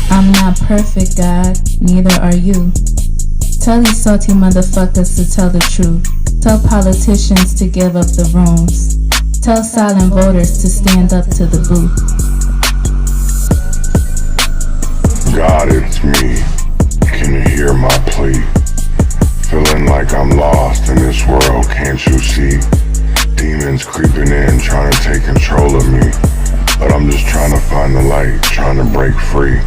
I'm not perfect, God, neither are you. Tell these salty motherfuckers to tell the truth. Tell politicians to give up the rooms. Tell silent voters to stand up to the booth. God, it's me. Can you hear my plea? Feeling like I'm lost in this world, can't you see? Demons creeping in, trying to take control of me. But I'm just trying to find the light, trying to break free.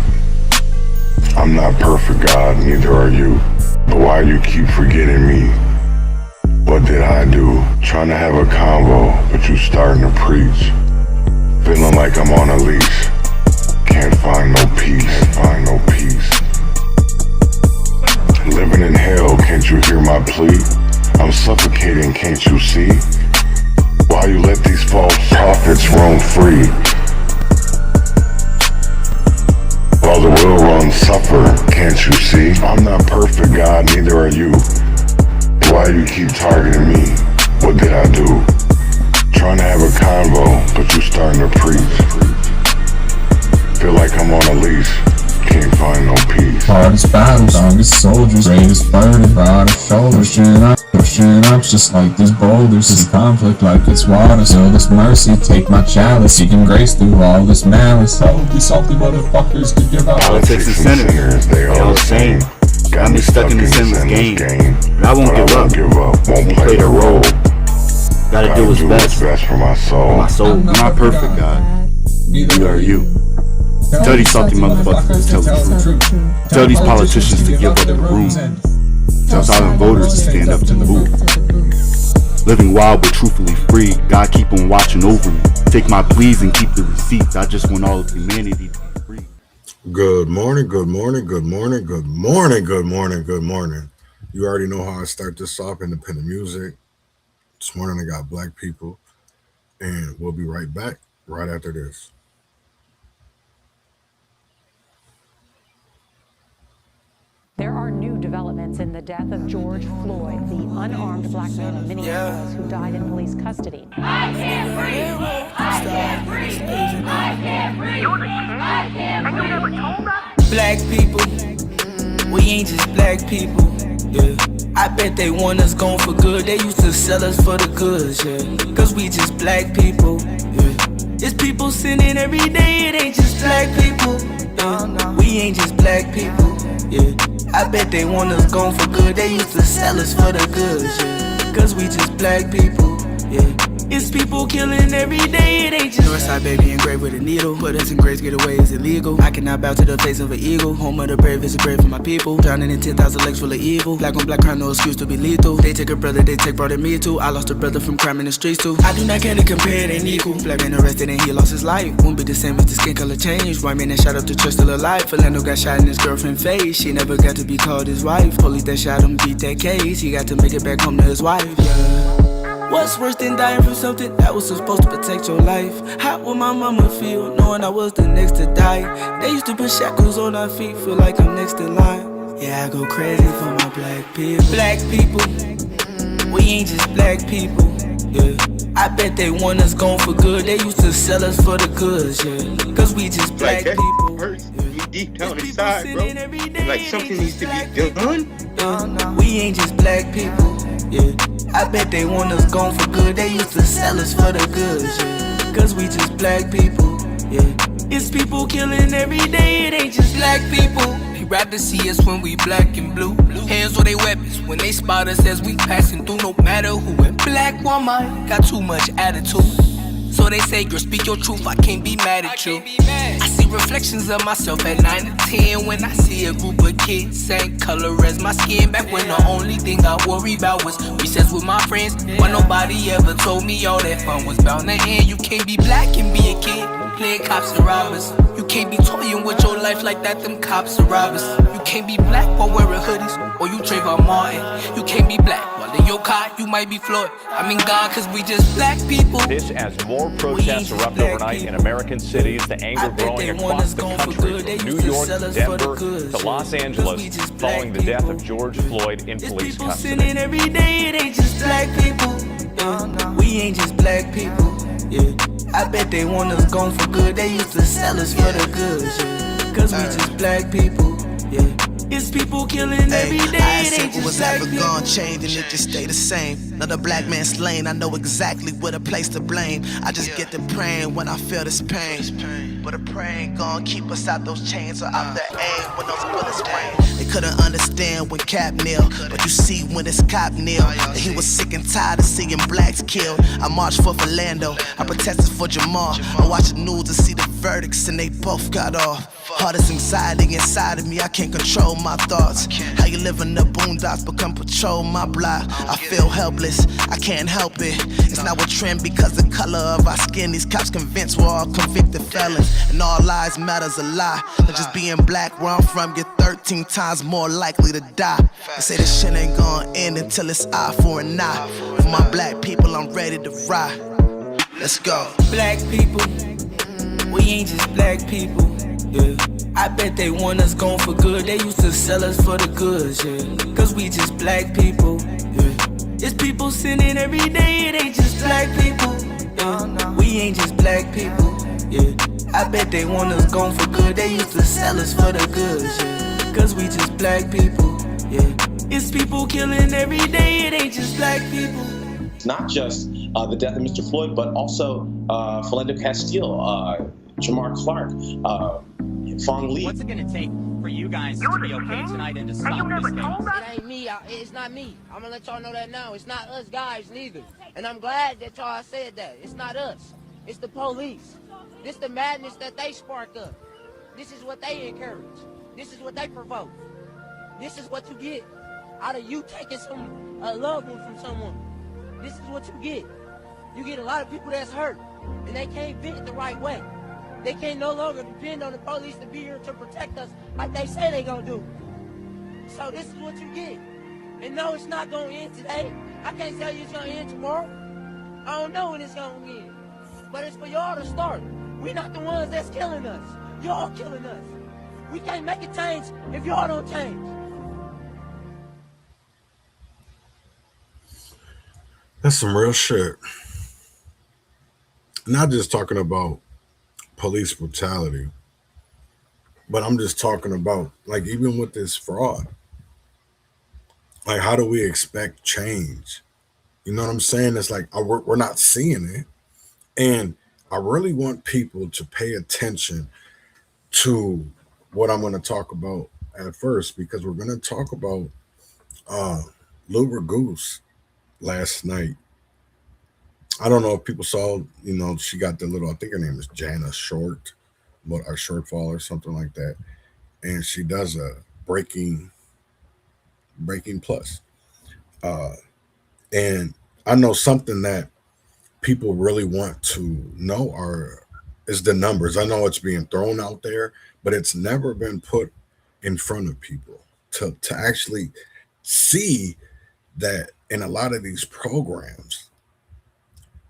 I'm not perfect, God, neither are you. But why you keep forgetting me? What did I do? Trying to have a convo, but you starting to preach. Feeling like I'm on a leash. Can't find no peace, find no peace. Living in hell, can't you hear my plea? I'm suffocating, can't you see? Why you let these false prophets roam free? While the real ones suffer, can't you see? I'm not perfect, God, neither are you. Why you keep targeting me? What did I do? Trying to have a convo, but you starting to preach. Feel like I'm on a leash, can't find no peace. Hardest battles, strongest soldiers, greatest burden, broadest shoulders. Pushing up just like these boulders. This conflict like it's water. Still this mercy, take my chalice. Seeking grace through all this malice. All of these salty motherfuckers to give out. Politics and senators, they all the same. Got me stuck in the sinless game. But I won't give up, won't play the role. Gotta do what's best for my soul. I'm not perfect, God. Neither are you. Tell these salty motherfuckers to tell the truth. Tell these politicians to give up the room. Tell silent voters to stand up to the booth. Living wild but truthfully free. God keep on watching over me. Take my pleas and keep the receipts. I just want all of humanity to be free. Good morning, good morning, good morning, good morning, good morning, good morning. You already know how I start this off, independent music. This morning I got black people, and we'll be right back right after this. There are new developments in the death of George Floyd, the unarmed black man in Minneapolis who died in police custody. I can't breathe! I can't breathe! I can't breathe! I can't breathe! And you never told us? Black people, we ain't just black people, yeah. I bet they want us gone for good. They used to sell us for the goods, yeah. Cause we just black people, yeah. It's people sinning every day, it ain't just black people, yeah. We ain't just black people, yeah. I bet they want us gone for good. They used to sell us for the goods, yeah. Cause we just black people, yeah. It's people killing every day, it ain't just Northside baby engraved with a needle. Put us in grace, get away is illegal. I cannot bow to the face of an eagle. Home of the brave is a brave for my people. Drowning in 10,000 lakes full of evil. Black on black crime, no excuse to be lethal. They take a brother, they take brother me too. I lost a brother from crime in the streets too. I do not care to compare, it ain't equal. Black man arrested and he lost his life. Won't be the same if the skin color changed. White man that shot up the church still alive. Philando got shot in his girlfriend face. She never got to be called his wife. Police that shot him beat that case. He got to make it back home to his wife, yeah. What's worse than dying from something that was supposed to protect your life? How would my mama feel knowing I was the next to die? They used to put shackles on our feet, feel like I'm next in line. Yeah, I go crazy for my black people. Black people, we ain't just black people, yeah. I bet they want us gone for good. They used to sell us for the goods, yeah. Cause we just black people. Hurts me deep down inside, bro. Like something needs to be done. Yeah. We ain't just black people, yeah. I bet they want us gone for good. They used to sell us for the goods, yeah. Cause we just black people, yeah. It's people killing every day, it ain't just black people. They rather see us when we black and blue. Hands on their weapons when they spot us as we passing through. No matter who. And black woman got too much attitude. So they say, girl, speak your truth, I can't be mad at you. I see reflections of myself at 9 and 10 when I see a group of kids same color as my skin. Back when the only thing I worry about was recess with my friends. When nobody ever told me all that fun was bound to end. You can't be black and be a kid, playing cops and robbers. You can't be toying with your life like that, them cops and robbers. You can't be black while wearing hoodies, or you Trayvon Martin. You can't be black while in your car, you might be Floyd. I mean God, cause we just black people. This as more protests erupt overnight in American cities, the anger growing across the country, from New York to Denver to Los Angeles, following the death of George Floyd in police custody. Sinning every day, it ain't just black people, yeah. We ain't just black people, yeah. I bet they want us gone for good. They used to sell us for the goods, yeah. Cause we just black people, yeah. It's people killing every day. I It ain't said just was black ever people. gone change and it just stay the same. Another black man slain, I know exactly what a place to blame. I just get to praying when I feel this pain. But a praying gon' keep us out those chains or out the aim when those bullets rain. They couldn't understand when Cap kneel, but you see when it's Cop kneel. And he was sick and tired of seeing blacks killed. I marched for Philando, I protested for Jamal. I watched the news to see the verdicts and they both got off. Hardest anxiety inside of me, I can't control my thoughts. How you live in the boondocks but come patrol my block. I feel helpless, I can't help it. It's not what trend because the color of our skin. These cops convinced we're all convicted felons, and all lives matters a lie. But just being black where I'm from, you're 13 times more likely to die. They say this shit ain't gonna end until it's eye for an eye. For my black people, I'm ready to ride. Let's go. Black people, we ain't just black people, yeah. I bet they want us gone for good. They used to sell us for the goods, yeah. Cause we just black people, yeah. It's people sinning every day. It ain't just black people, yeah. We ain't just black people, yeah. I bet they want us gone for good. They used to sell us for the goods, yeah. Cause we just black people, yeah. It's people killing every day. It ain't just black people. It's not just the death of Mr. Floyd, but also Philando Castile, Jamar Clark, Fong Lee. What's it gonna take for you guys to be okay tonight and to stop this thing? It ain't me. It's not me. I'm gonna let y'all know that now. It's not us guys neither. And I'm glad that y'all said that. It's not us. It's the police. This the madness that they spark up. This is what they encourage. This is what they provoke. This is what you get out of you taking a loved one from someone. This is what you get. You get a lot of people that's hurt, and they can't vent the right way. They can no longer depend on the police to be here to protect us like they say they gonna do. So this is what you get. And no, it's not gonna end today. I can't tell you it's gonna end tomorrow. I don't know when it's gonna end. But it's for y'all to start. We're not the ones that's killing us. Y'all killing us. We can't make a change if y'all don't change. That's some real shit. Not just talking about police brutality, but I'm just talking about, like, even with this fraud, like, how do we expect change? You know what I'm saying? It's like we're not seeing it. And I really want people to pay attention to what I'm going to talk about at first, because we're going to talk about Lou Goose last night. I don't know if people saw, you know, she got the little, I think her name is Jana Short, but a shortfall or something like that. And she does a breaking plus. And I know something that people really want to know is the numbers. I know it's being thrown out there, but it's never been put in front of people to actually see that in a lot of these programs,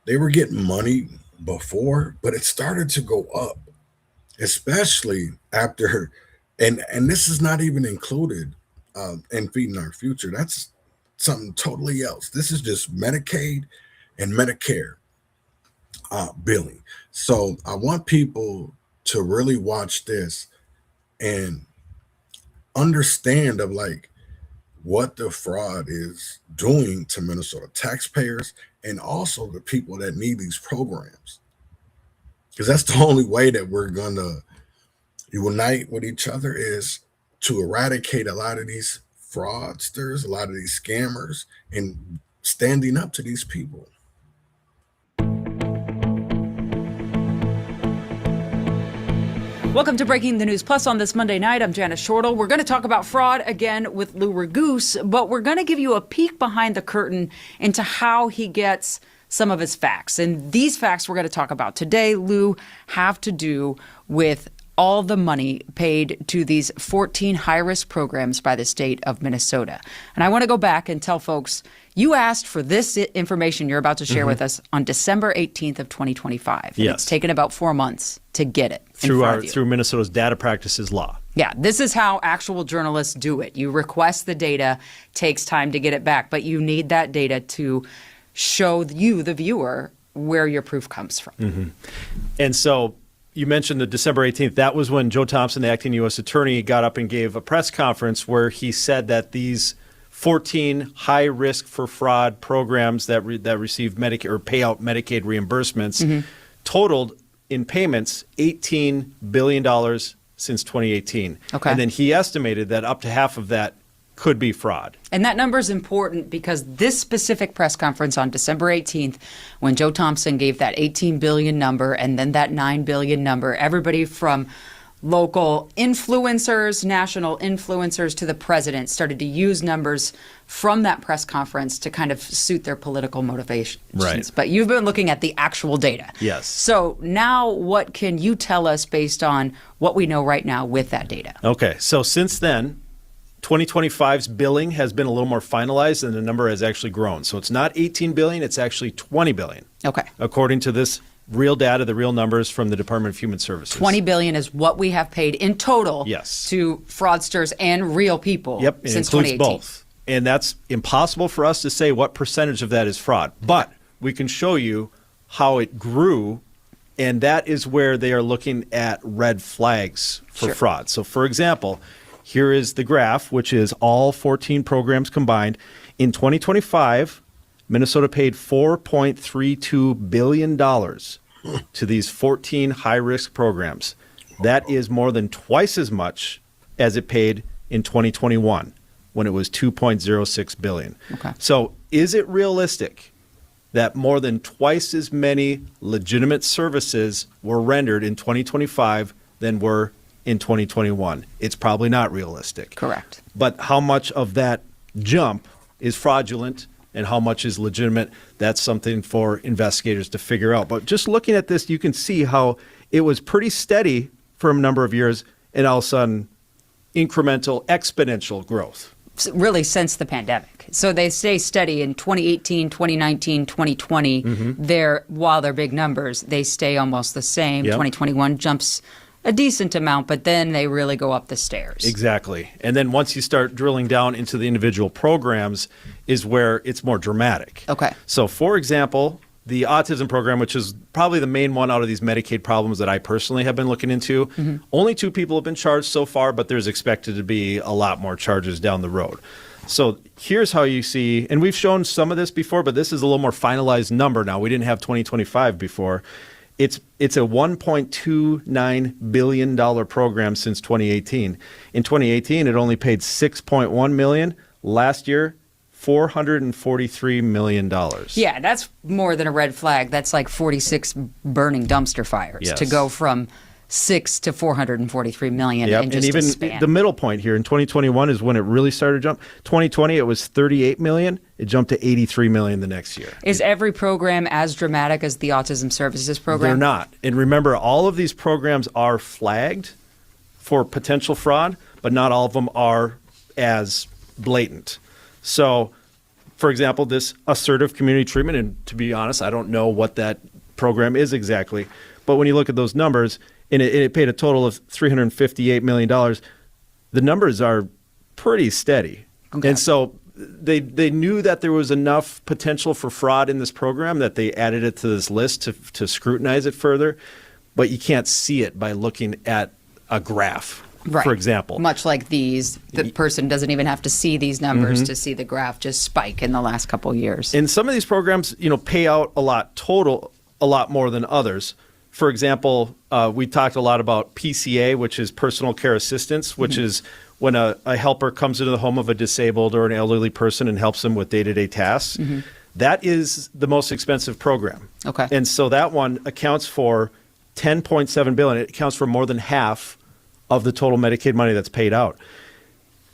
they were getting money before, but it started to go up, especially after, and this is not even included in Feeding Our Future. That's something totally else. This is just Medicaid and Medicare billing. So I want people to really watch this and understand of, like, what the fraud is doing to Minnesota taxpayers and also the people that need these programs. Because that's the only way that we're going to unite with each other, is to eradicate a lot of these fraudsters, a lot of these scammers, and standing up to these people. Welcome to Breaking the News Plus on this Monday night. I'm Janice Shortle. We're going to talk about fraud again with Lou Goose, but we're going to give you a peek behind the curtain into how he gets some of his facts. And these facts we're going to talk about today, Lou, have to do with all the money paid to these 14 high-risk programs by the state of Minnesota. And I want to go back and tell folks, you asked for this information you're about to share with us on December 18th of 2025. Yes. It's taken about 4 months to get it through Minnesota's data practices law. Yeah, this is how actual journalists do it. You request the data, takes time to get it back, but you need that data to show you, the viewer, where your proof comes from. Mm-hmm. And so you mentioned the December 18th. That was when Joe Thompson, the acting U.S. attorney, got up and gave a press conference where he said that these 14 high risk for fraud programs that receive Medicaid or pay out Medicaid reimbursements totaled in payments $18 billion since 2018. Okay. And then he estimated that up to half of that could be fraud. And that number is important because this specific press conference on December 18th, when Joe Thompson gave that 18 billion number and then that 9 billion number, everybody from local influencers, national influencers to the president started to use numbers from that press conference to kind of suit their political motivations. Right. But you've been looking at the actual data. Yes. So now what can you tell us based on what we know right now with that data? Okay. So since then, 2025's billing has been a little more finalized and the number has actually grown. So it's not 18 billion, it's actually 20 billion. Okay. According to this real data, the real numbers from the Department of Human Services. 20 billion is what we have paid in total Yes. to fraudsters and real people Yep, it since includes 2018. both. And that's impossible for us to say what percentage of that is fraud. But we can show you how it grew, and that is where they are looking at red flags for fraud. So, for example, here is the graph, which is all 14 programs combined. In 2025, Minnesota paid $4.32 billion to these 14 high-risk programs. That is more than twice as much as it paid in 2021, when it was $2.06 billion. Okay. So is it realistic that more than twice as many legitimate services were rendered in 2025 than were in 2021? It's probably not realistic. Correct. But how much of that jump is fraudulent and how much is legitimate? That's something for investigators to figure out. But just looking at this, you can see how it was pretty steady for a number of years and all of a sudden incremental, exponential growth. Really since the pandemic. So they stay steady in 2018, 2019, 2020. While they're big numbers, they stay almost the same. Yep. 2021 jumps a decent amount, but then they really go up the stairs. Exactly. And then once you start drilling down into the individual programs is where it's more dramatic. Okay. So, for example, the autism program, which is probably the main one out of these Medicaid problems that I personally have been looking into, only 2 people have been charged so far, but there's expected to be a lot more charges down the road. So here's how you see, and we've shown some of this before, but this is a little more finalized number now. We didn't have 2025 before. It's a $1.29 billion program since 2018. In 2018, it only paid $6.1 million. Last year, $443 million. Yeah, that's more than a red flag. That's like 46 burning dumpster fires Yes. to go from 6 to 443 million Yep. in just and even a span. the middle point here in 2021 is when it really started to jump. 2020, it was 38 million. It jumped to 83 million the next year. Is every program as dramatic as the Autism Services program? They're not. And remember, all of these programs are flagged for potential fraud, but not all of them are as blatant. So, for example, this assertive community treatment, and to be honest, I don't know what that program is exactly, but when you look at those numbers, and it paid a total of $358 million, the numbers are pretty steady. Okay. And so they knew that there was enough potential for fraud in this program that they added it to this list to scrutinize it further, but you can't see it by looking at a graph. Right. For example. Much like these, the person doesn't even have to see these numbers to see the graph just spike in the last couple of years. And some of these programs, pay out a lot more than others. For example, we talked a lot about PCA, which is personal care assistance, which is when a helper comes into the home of a disabled or an elderly person and helps them with day-to-day tasks. That is the most expensive program. Okay. And so that one accounts for $10.7 billion. It accounts for more than half of the total Medicaid money that's paid out.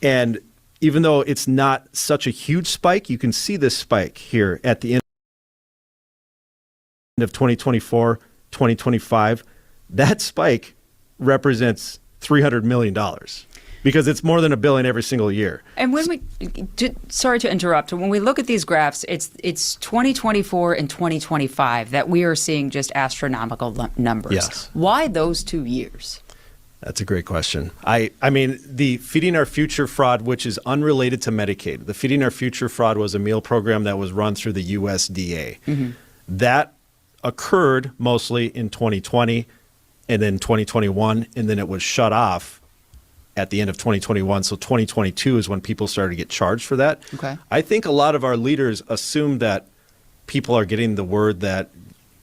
And even though it's not such a huge spike, you can see this spike here at the end of 2024, 2025. That spike represents $300 million because it's more than $1 billion every single year. And when sorry to interrupt, when we look at these graphs, it's 2024 and 2025 that we are seeing just astronomical numbers. Yes. Why those 2 years? That's a great question. I mean, the Feeding Our Future fraud, which is unrelated to Medicaid, the Feeding Our Future fraud was a meal program that was run through the USDA. That occurred mostly in 2020 and then 2021, and then it was shut off at the end of 2021. So 2022 is when people started to get charged for that. Okay. I think a lot of our leaders assume that people are getting the word that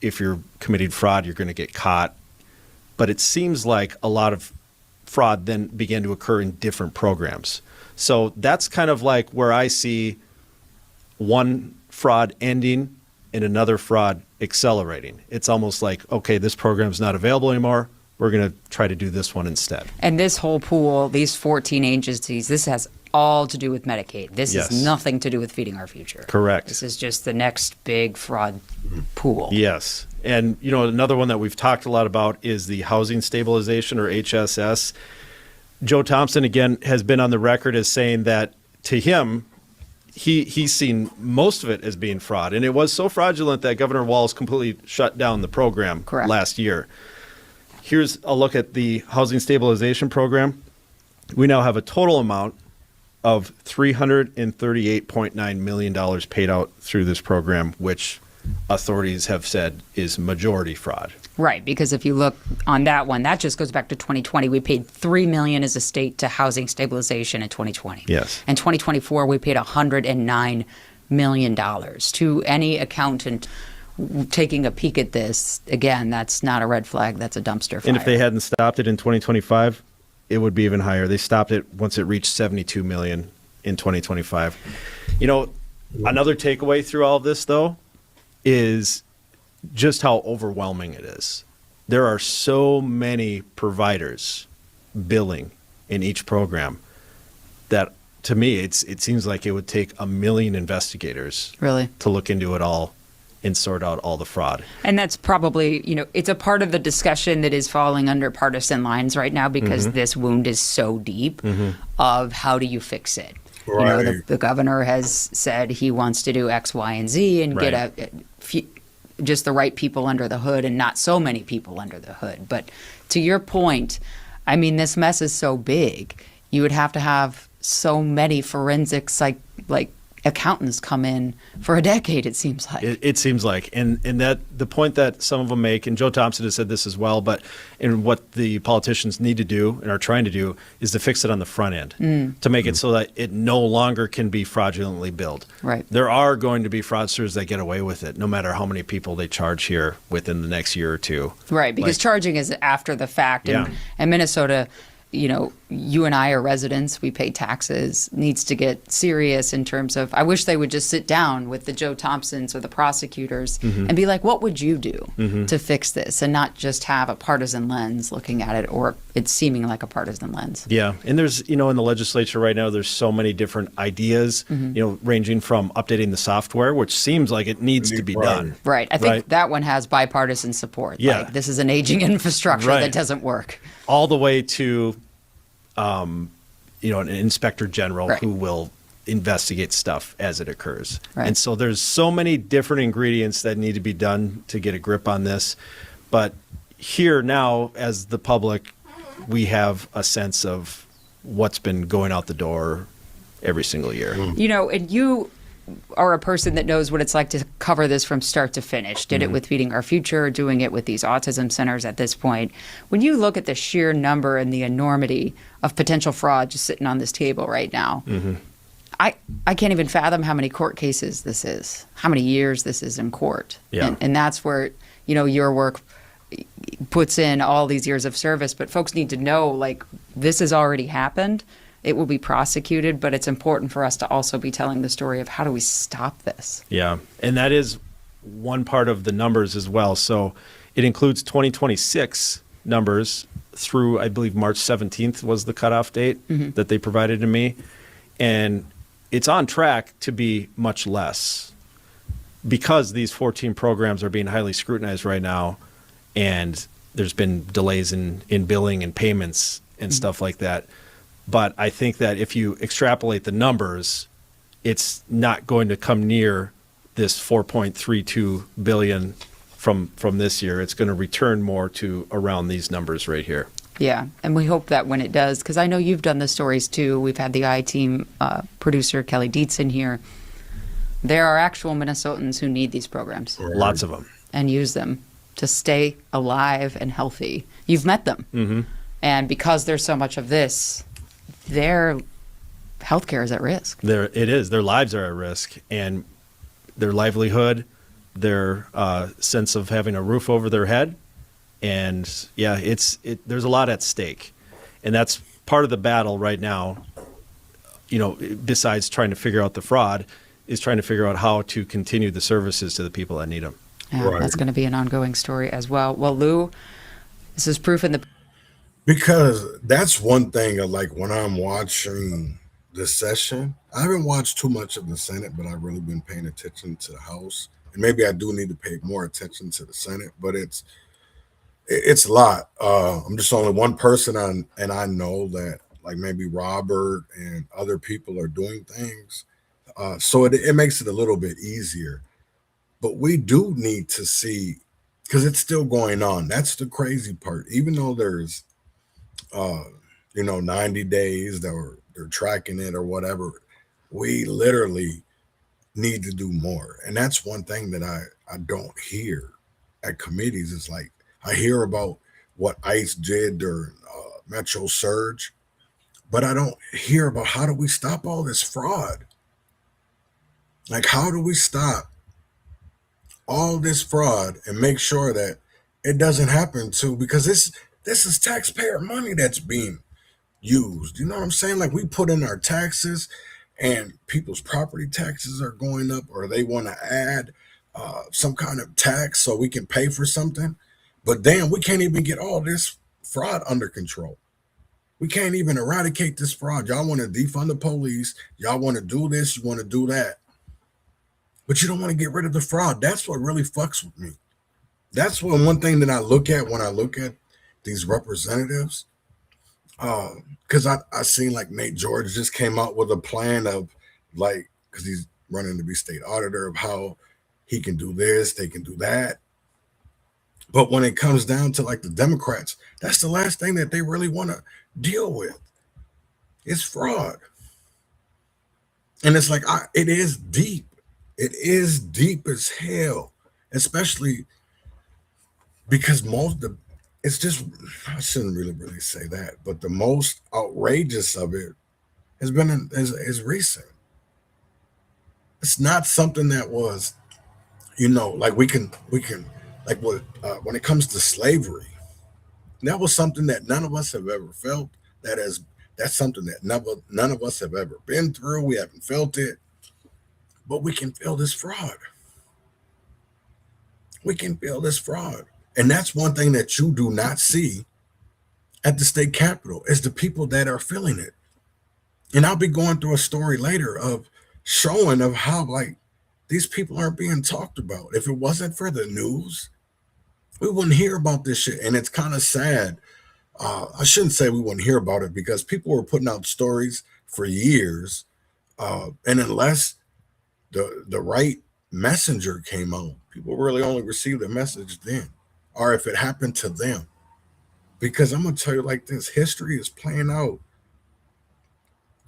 if you're committing fraud, you're going to get caught. But it seems like a lot of fraud then began to occur in different programs. So that's kind of like where I see one fraud ending and another fraud accelerating. It's almost like, okay, this program's not available anymore. We're going to try to do this one instead. And this whole pool, these 14 agencies, this has all to do with Medicaid. This Yes. is nothing to do with Feeding Our Future. Correct. This is just the next big fraud pool. Yes. And, you know, another one that we've talked a lot about is the housing stabilization, or HSS. Joe Thompson, again, has been on the record as saying that to him, he's seen most of it as being fraud. And it was so fraudulent that Governor Walz completely shut down the program last year. Here's a look at the housing stabilization program. We now have a total amount of $338.9 million paid out through this program, which authorities have said is majority fraud. Right, because if you look on that one, that just goes back to 2020. We paid $3 million as a state to housing stabilization in 2020. Yes. In 2024, we paid $109 million to any accountant taking a peek at this. Again, that's not a red flag. That's a dumpster fire. And if they hadn't stopped it in 2025, it would be even higher. They stopped it once it reached 72 million in 2025. You know, another takeaway through all of this, though, is just how overwhelming it is. There are so many providers billing in each program that, to me, it seems like it would take 1 million investigators really to look into it all and sort out all the fraud. And that's probably, you know, it's a part of the discussion that is falling under partisan lines right now because this wound is so deep of how do you fix it? Right. You know, the governor has said he wants to do X, Y, and Z and get a few, just the right people under the hood and not so many people under the hood. But to your point, I mean, this mess is so big. You would have to have so many forensics like accountants come in for a decade, it seems like. It seems like. And that the point that some of them make, and Joe Thompson has said this as well, but in what the politicians need to do and are trying to do is to fix it on the front end, to make it so that it no longer can be fraudulently billed. Right. There are going to be fraudsters that get away with it, no matter how many people they charge here within the next year or two. Right, because charging is after the fact. And Minnesota, you know, you and I are residents, we pay taxes, needs to get serious in terms of, I wish they would just sit down with the Joe Thompsons or the prosecutors and be like, what would you do to fix this? And not just have a partisan lens looking at it, or it's seeming like a partisan lens. Yeah, and there's, you know, in the legislature right now, there's so many different ideas, you know, ranging from updating the software, which seems like it needs to be done. Right, I think that one has bipartisan support. Yeah. Like, this is an aging infrastructure that doesn't work. All the way to, you know, an inspector general who will investigate stuff as it occurs. Right. And so there's so many different ingredients that need to be done to get a grip on this. But here now, as the public, we have a sense of what's been going out the door every single year. You know, and you are a person that knows what it's like to cover this from start to finish. Did it with Feeding Our Future, doing it with these autism centers at this point. When you look at the sheer number and the enormity of potential fraud just sitting on this table right now, I can't even fathom how many court cases this is, how many years this is in court. Yeah. And that's where, you know, your work puts in all these years of service. But folks need to know, like, this has already happened. It will be prosecuted, but it's important for us to also be telling the story of how do we stop this. Yeah, and that is one part of the numbers as well. So it includes 2026 numbers through, I believe, March 17th was the cutoff date that they provided to me. And it's on track to be much less because these 14 programs are being highly scrutinized right now, and there's been delays in billing and payments and stuff like that. But I think that if you extrapolate the numbers, it's not going to come near this $4.32 billion from this year. It's going to return more to around these numbers right here. Yeah, and we hope that when it does, because I know you've done the stories too. We've had the I-Team producer, Kelly Dietz, in here. There are actual Minnesotans who need these programs. Lots of them. and use them to stay alive and healthy. You've met them. Mm-hmm. And because there's so much of this, their healthcare is at risk. It is. Their lives are at risk, and their livelihood, their sense of having a roof over their head. And yeah, there's a lot at stake. And that's part of the battle right now, besides trying to figure out the fraud, is trying to figure out how to continue the services to the people that need them. Yeah, right. That's going to be an ongoing story as well. Well, Lou, this is proof in the... Because that's one thing of like when I'm watching the session, I haven't watched too much of the Senate, but I've really been paying attention to the House. And maybe I do need to pay more attention to the Senate, but it's a lot. I'm just only one person and I know that like maybe Robert and other people are doing things. So it makes it a little bit easier. But we do need to see, because it's still going on. That's the crazy part. Even though there's 90 days that they're tracking it or whatever, we literally need to do more. And that's one thing that I don't hear at committees. Is like I hear about what ICE did during Metro Surge, but I don't hear about how do we stop all this fraud? Like, how do we stop all this fraud and make sure that it doesn't happen because this is taxpayer money that's being used. You know what I'm saying? Like, we put in our taxes and people's property taxes are going up, or they want to add some kind of tax so we can pay for something. But damn, we can't even get all this fraud under control. We can't even eradicate this fraud. Y'all want to defund the police. Y'all want to do this. You want to do that. But you don't want to get rid of the fraud. That's what really fucks with me. That's one thing that I look at when I look at these representatives. Because I seen like Nate George just came out with a plan of like, because he's running to be state auditor, of how he can do this, they can do that. But when it comes down to like the Democrats, that's the last thing that they really want to deal with. It's fraud. And it's like, it is deep. It is deep as hell, especially because it's just, I shouldn't really say that, but the most outrageous of it has been is recent. It's not something that was, like we can like when it comes to slavery, that was something that none of us have ever felt. That's something that none of us have ever been through. We haven't felt it, but we can feel this fraud. We can feel this fraud. And that's one thing that you do not see at the state capitol is the people that are feeling it. And I'll be going through a story later of showing of how like these people aren't being talked about. If it wasn't for the news, we wouldn't hear about this shit. And it's kind of sad. I shouldn't say we wouldn't hear about it because people were putting out stories for years. And unless the right messenger came out, people really only received the message then, or if it happened to them. Because I'm going to tell you like this, history is playing out.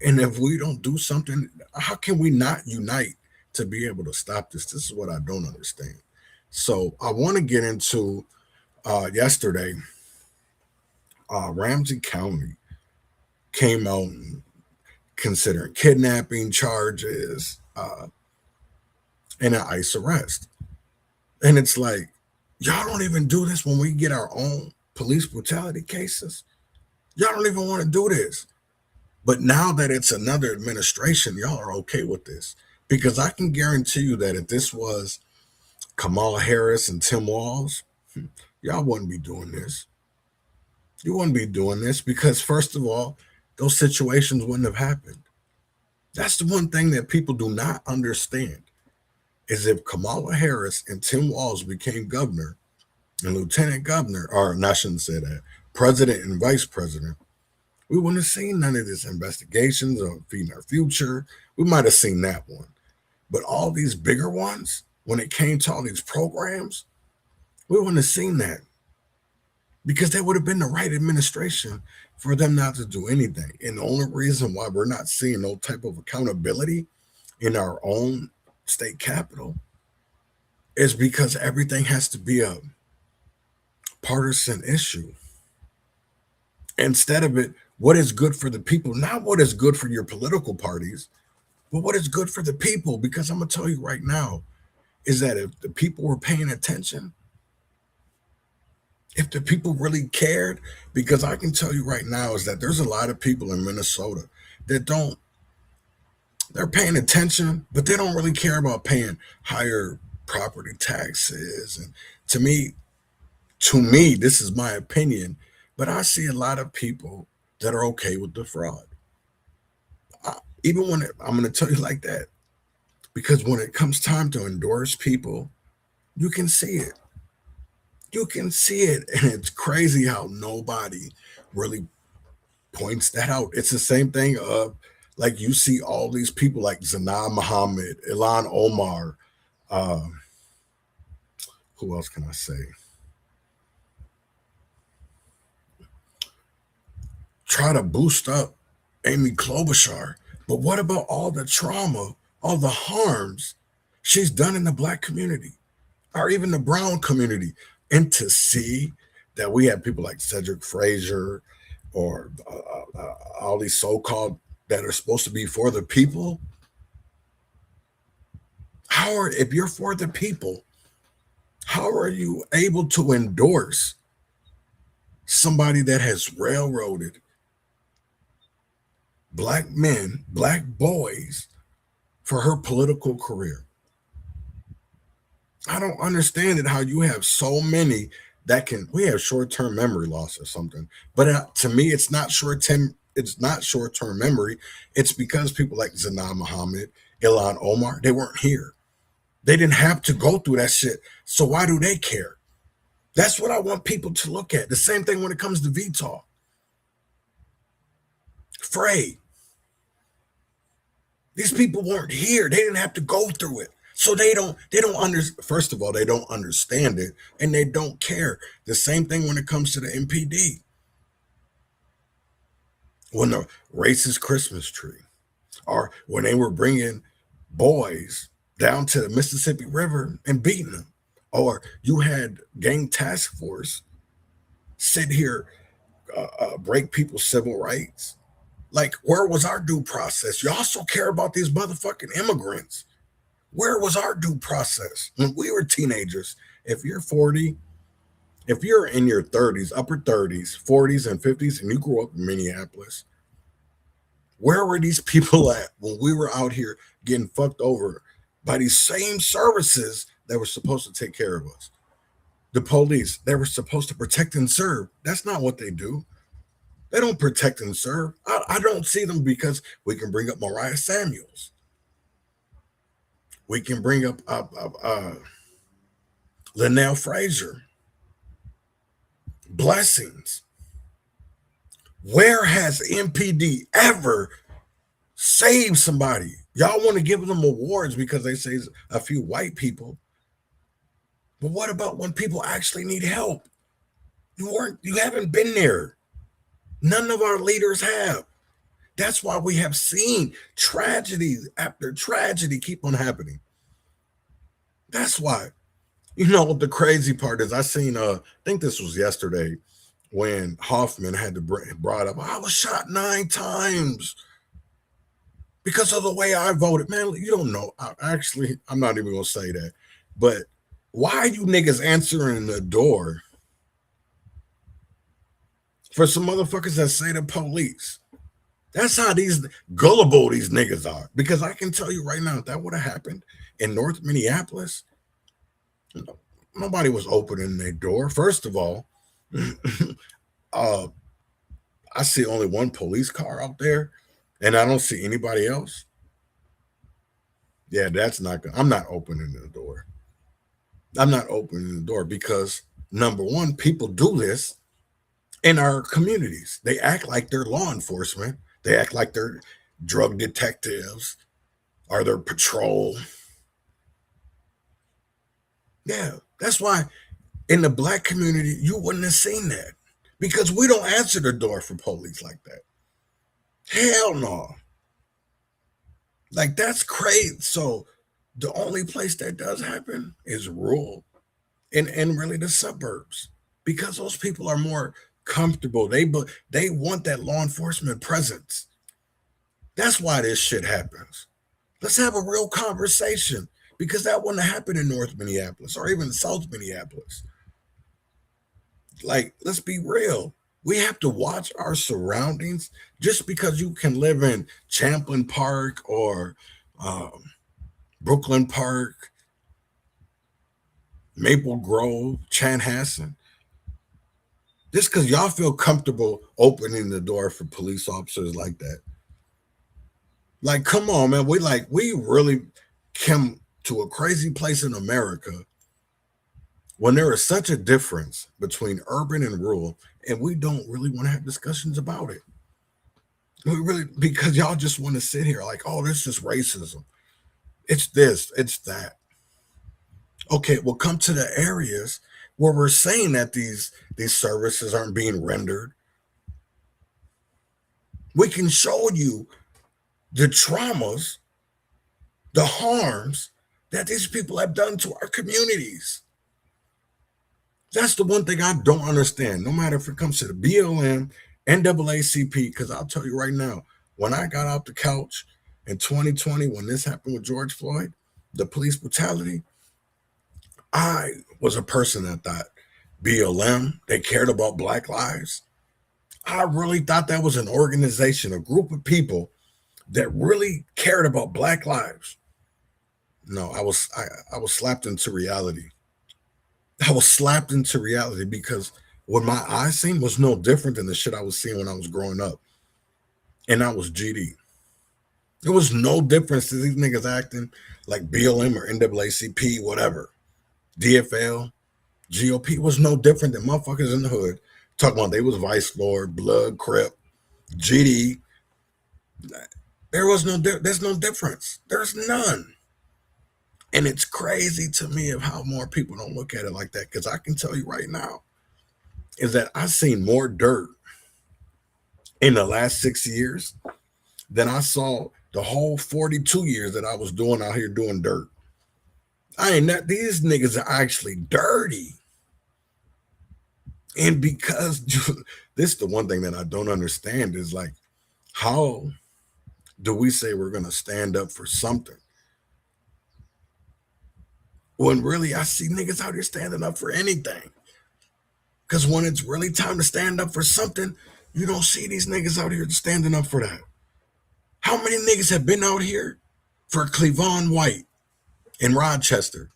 And if we don't do something, how can we not unite to be able to stop this? This is what I don't understand. So I want to get into yesterday, Ramsey County came out considering kidnapping charges and an ICE arrest. And it's like, y'all don't even do this when we get our own police brutality cases. Y'all don't even want to do this. But now that it's another administration, y'all are okay with this. Because I can guarantee you that if this was Kamala Harris and Tim Walz, y'all wouldn't be doing this. You wouldn't be doing this because, first of all, those situations wouldn't have happened. That's the one thing that people do not understand is if Kamala Harris and Tim Walz became governor and lieutenant governor, or I shouldn't say that, president and vice president, we wouldn't have seen none of these investigations of Feeding Our Future. We might have seen that one. But all these bigger ones, when it came to all these programs, we wouldn't have seen that. Because that would have been the right administration for them not to do anything. And the only reason why we're not seeing no type of accountability in our own state capital is because everything has to be a partisan issue. Instead of it, what is good for the people, not what is good for your political parties, but what is good for the people. Because I'm going to tell you right now is that if the people were paying attention, if the people really cared, because I can tell you right now is that there's a lot of people in Minnesota that they're paying attention, but they don't really care about paying higher property taxes. And to me, this is my opinion, but I see a lot of people that are okay with the fraud. Even when I'm going to tell you like that, because when it comes time to endorse people, you can see it. You can see it. And it's crazy how nobody really points that out. It's the same thing of like you see all these people like Zanaa Muhammad, Ilhan Omar, who else can I say? Try to boost up Amy Klobuchar. But what about all the trauma, all the harms she's done in the Black community or even the brown community? And to see that we have people like Cedric Frazier or all these so-called that are supposed to be for the people. If you're for the people, how are you able to endorse somebody that has railroaded Black men, Black boys for her political career? I don't understand it how you have so many that we have short-term memory loss or something. But to me, it's not short-term memory. It's because people like Zanaa Muhammad, Ilhan Omar, they weren't here. They didn't have to go through that shit. So why do they care? That's what I want people to look at. The same thing when it comes to VTOL. Frey. These people weren't here. They didn't have to go through it. So first of all, they don't understand it and they don't care. The same thing when it comes to the MPD. When the racist Christmas tree, or when they were bringing boys down to the Mississippi River and beating them, or you had gang task force sit here, break people's civil rights. Like, where was our due process? You also care about these motherfucking immigrants. Where was our due process when we were teenagers? If you're 40, if you're in your 30s, upper 30s, 40s, and 50s, and you grew up in Minneapolis, where were these people at when we were out here getting fucked over by these same services that were supposed to take care of us? The police, they were supposed to protect and serve. That's not what they do. They don't protect and serve. I don't see them because we can bring up Mariah Samuels. We can bring up Linnell Frazier. Blessings. Where has MPD ever saved somebody? Y'all want to give them awards because they say a few white people. But what about when people actually need help? You haven't been there. None of our leaders have. That's why we have seen tragedy after tragedy keep on happening. That's why. You know, the crazy part is I think this was yesterday when Hoffman had to brought up, I was shot 9 times because of the way I voted. Man, you don't know. I'm not even going to say that. But why are you niggas answering the door for some motherfuckers that say the police? That's how gullible these niggas are. Because I can tell you right now, if that would have happened in North Minneapolis, nobody was opening their door. First of all, I see only one police car out there, and I don't see anybody else. Yeah, that's not good. I'm not opening the door. I'm not opening the door because, number one, people do this in our communities. They act like they're law enforcement. They act like they're drug detectives or they're patrol. Yeah, that's why in the Black community, you wouldn't have seen that because we don't answer the door for police like that. Hell no. Like, that's crazy. So The only place that does happen is rural and really the suburbs, because those people are more comfortable. They want that law enforcement presence. That's why this shit happens. Let's have a real conversation, because that wouldn't happen in North Minneapolis or even South Minneapolis. Like, let's be real. We have to watch our surroundings. Just because you can live in Champlain Park or Brooklyn Park, Maple Grove, Chanhassen, just because y'all feel comfortable opening the door for police officers like that. Like, come on, man. We really came to a crazy place in America when there is such a difference between urban and rural, and we don't really want to have discussions about it. We really, because y'all just want to sit here like, oh, this is racism. It's this, it's that. Okay, well, come to the areas where we're saying that these services aren't being rendered. We can show you the traumas, the harms that these people have done to our communities. That's the one thing I don't understand, no matter if it comes to the BLM, NAACP, because I'll tell you right now, when I got off the couch in 2020, when this happened with George Floyd, the police brutality, I was a person that thought BLM, they cared about Black lives. I really thought that was an organization, a group of people that really cared about Black lives. No, I was slapped into reality. I was slapped into reality, because what my eyes seen was no different than the shit I was seeing when I was growing up. And I was GD. There was no difference to these niggas acting like BLM or NAACP, whatever. DFL, GOP was no different than motherfuckers in the hood talking about they was Vice Lord, Blood, Crip, GD. There's no difference. There's none. And it's crazy to me of how more people don't look at it like that, because I can tell you right now is that I've seen more dirt in the last 6 years than I saw the whole 42 years that I was doing out here doing dirt. These niggas are actually dirty. And because this is the one thing that I don't understand is, like, how do we say we're going to stand up for something when really I see niggas out here standing up for anything? Because when it's really time to stand up for something, you don't see these niggas out here standing up for that. How many niggas have been out here for Cleavon White in Rochester,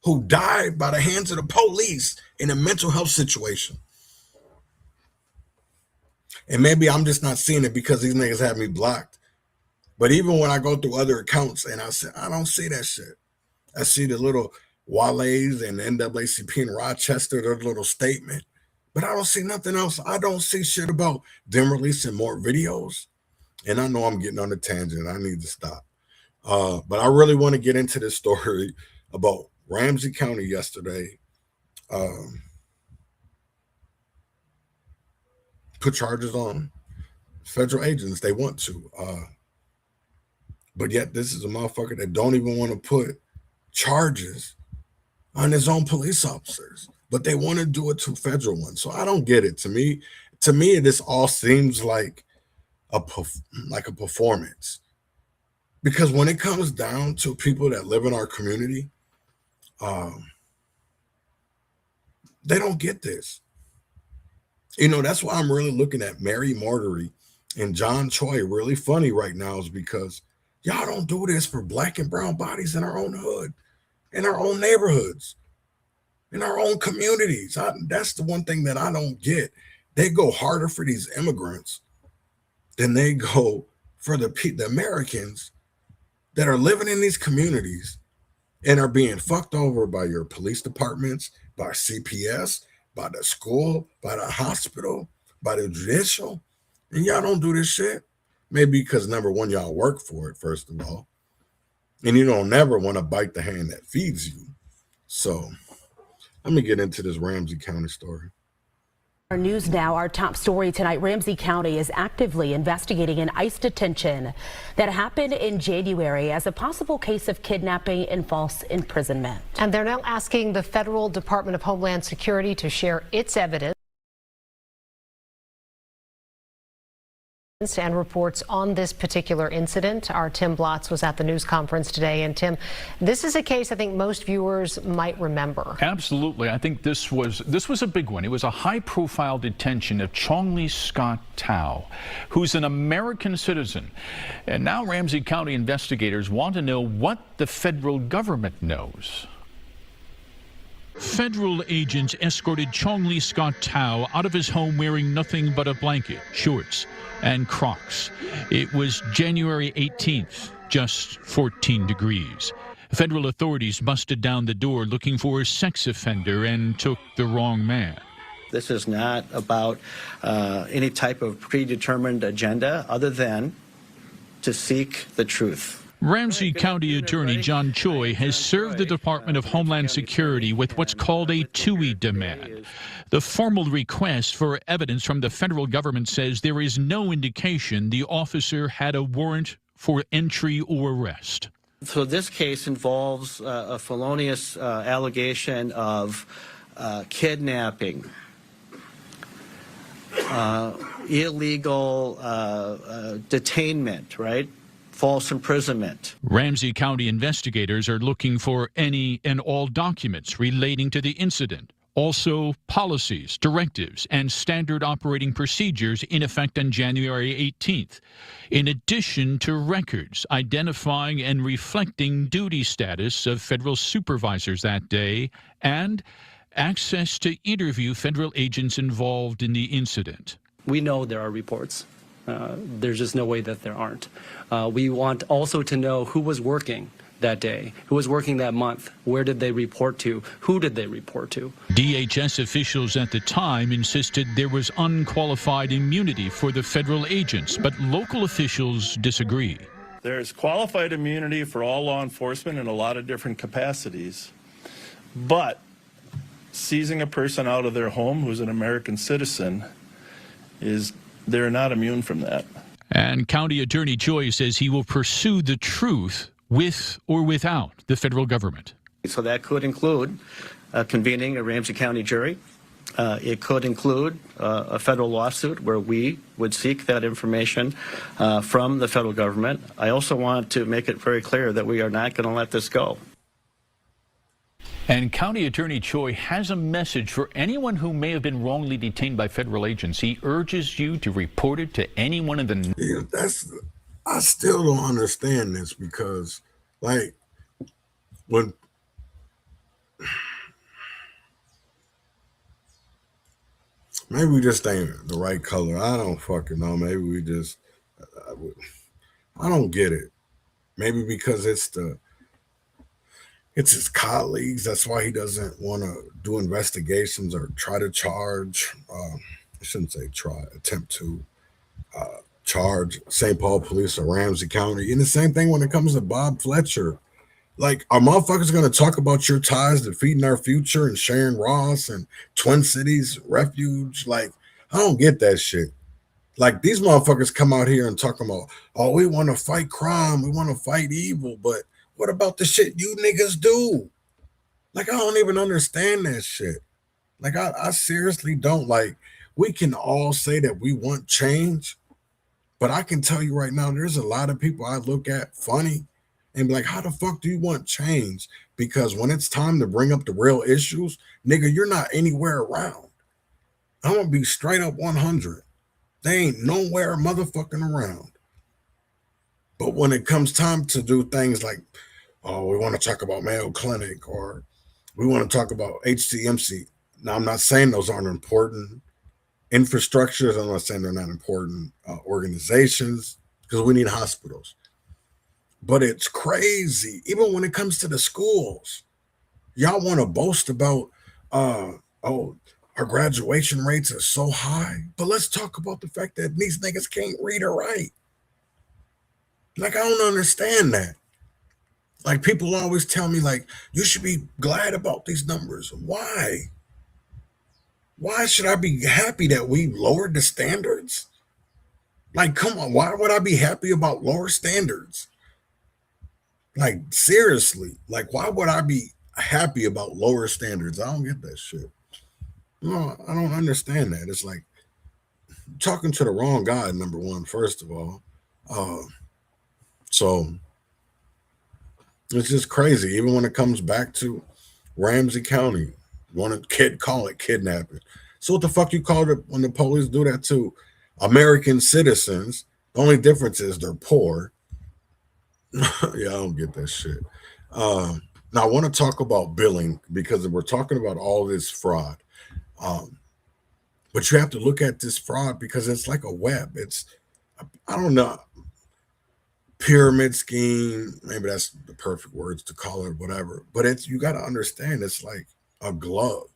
who died by the hands of the police in a mental health situation? And maybe I'm just not seeing it because these niggas have me blocked. But even when I go through other accounts and I say, I don't see that shit. I see the little Wale's and NAACP in Rochester, their little statement. But I don't see nothing else. I don't see shit about them releasing more videos. And I know I'm getting on a tangent. I need to stop. But I really want to get into this story about Ramsey County yesterday. Put charges on federal agents. They want to. But yet this is a motherfucker that don't even want to put charges on his own police officers, but they want to do it to federal ones. So I don't get it. To me, this all seems like a performance, because when it comes down to people that live in our community, they don't get this. You know, that's why I'm really looking at Mary Margery and John Choi really funny right now, is because y'all don't do this for Black and brown bodies in our own hood, in our own neighborhoods, in our own communities. That's the one thing that I don't get. They go harder for these immigrants than they go for the Americans that are living in these communities and are being fucked over by your police departments, by CPS, by the school, by the hospital, by the judicial. And y'all don't do this shit. Maybe because, number one, y'all work for it, first of all. And you don't never want to bite the hand that feeds you. So let me get into this Ramsey County story. Our news now, our top story tonight. Ramsey County is actively investigating an ICE detention that happened in January as a possible case of kidnapping and false imprisonment. And they're now asking the Federal Department of Homeland Security to share its evidence and reports on this particular incident. Our Tim Blotz was at the news conference today. And Tim, this is a case I think most viewers might remember. Absolutely. I think this was a big one. It was a high-profile detention of Chong-Lee Scott Tao, who's an American citizen. And now Ramsey County investigators want to know what the federal government knows. Federal agents escorted Chong-Lee Scott Tao out of his home wearing nothing but a blanket, shorts, and Crocs. It was January 18th, just 14 degrees. Federal authorities busted down the door looking for a sex offender and took the wrong man. This is not about any type of predetermined agenda other than to seek the truth. Ramsey County Attorney John Choi has served the Department of Homeland Security with what's called a TUI demand. The formal request for evidence from the federal government says there is no indication the officer had a warrant for entry or arrest. So this case involves a felonious allegation of kidnapping, illegal detainment, right? False imprisonment. Ramsey County investigators are looking for any and all documents relating to the incident. Also, policies, directives, and standard operating procedures in effect on January 18th, in addition to records identifying and reflecting duty status of federal supervisors that day, and access to interview federal agents involved in the incident. We know there are reports. There's just no way that there aren't. We want also to know who was working that day, who was working that month, where did they report to, who did they report to. DHS officials at the time insisted there was unqualified immunity for the federal agents, but local officials disagree. There's qualified immunity for all law enforcement in a lot of different capacities, but seizing a person out of their home who's an American citizen they're not immune from that. And County Attorney Choi says he will pursue the truth with or without the federal government. So that could include convening a Ramsey County jury. It could include a federal lawsuit where we would seek that information from the federal government. I also want to make it very clear that we are not going to let this go. And County Attorney Choi has a message for anyone who may have been wrongly detained by federal agents. He urges you to report it to anyone in the... Yeah, I still don't understand this because, like, when... Maybe we just ain't the right color. I don't fucking know. Maybe we just... I don't get it. Maybe because it's his colleagues. That's why he doesn't want to do investigations or try to charge. I shouldn't say try, attempt to charge St. Paul Police or Ramsey County. And the same thing when it comes to Bob Fletcher. Like, are motherfuckers going to talk about your ties to Feeding Our Future and Sharon Ross and Twin Cities Refuge? Like, I don't get that shit. Like, these motherfuckers come out here and talk about, oh, we want to fight crime. We want to fight evil. But what about the shit you niggas do? Like, I don't even understand that shit. Like, I seriously don't. Like, we can all say that we want change, but I can tell you right now, there's a lot of people I look at funny and be like, how the fuck do you want change? Because when it's time to bring up the real issues, nigga, you're not anywhere around. I'm gonna be straight up 100. They ain't nowhere motherfucking around. But when it comes time to do things like, oh, we want to talk about Mayo Clinic or we want to talk about HCMC. Now, I'm not saying those aren't important infrastructures. I'm not saying they're not important organizations because we need hospitals. But it's crazy. Even when it comes to the schools, y'all want to boast about, oh, our graduation rates are so high. But let's talk about the fact that these niggas can't read or write. Like, I don't understand that. Like, people always tell me, like, you should be glad about these numbers. Why? Why should I be happy that we lowered the standards? Like, come on, why would I be happy about lower standards? Like, seriously, like, why would I be happy about lower standards? I don't get that shit. No, I don't understand that. It's like talking to the wrong guy, number one, first of all. So it's just crazy. Even when it comes back to Ramsey County, call it kidnapping. So what the fuck you call it when the police do that to American citizens? The only difference is they're poor. Yeah, I don't get that shit. Now I want to talk about billing because we're talking about all this fraud. But you have to look at this fraud because it's like a web. It's, I don't know, pyramid scheme. Maybe that's the perfect words to call it, whatever. But it's, you got to understand, it's like a glove.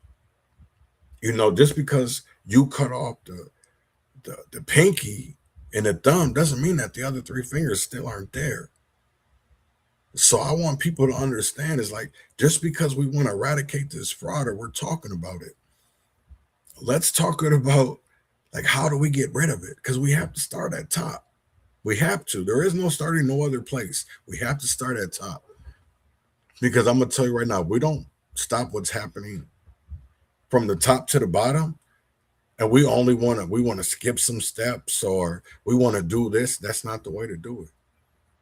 You know, just because you cut off the pinky and the thumb doesn't mean that the other three fingers still aren't there. So I want people to understand, is like, just because we want to eradicate this fraud or we're talking about it, let's talk about, like, how do we get rid of it? Because we have to start at top. We have to. There is no starting no other place. We have to start at top. Because I'm going to tell you right now, we don't stop what's happening from the top to the bottom, and we only want to skip some steps, or we want to do this. That's not the way to do it.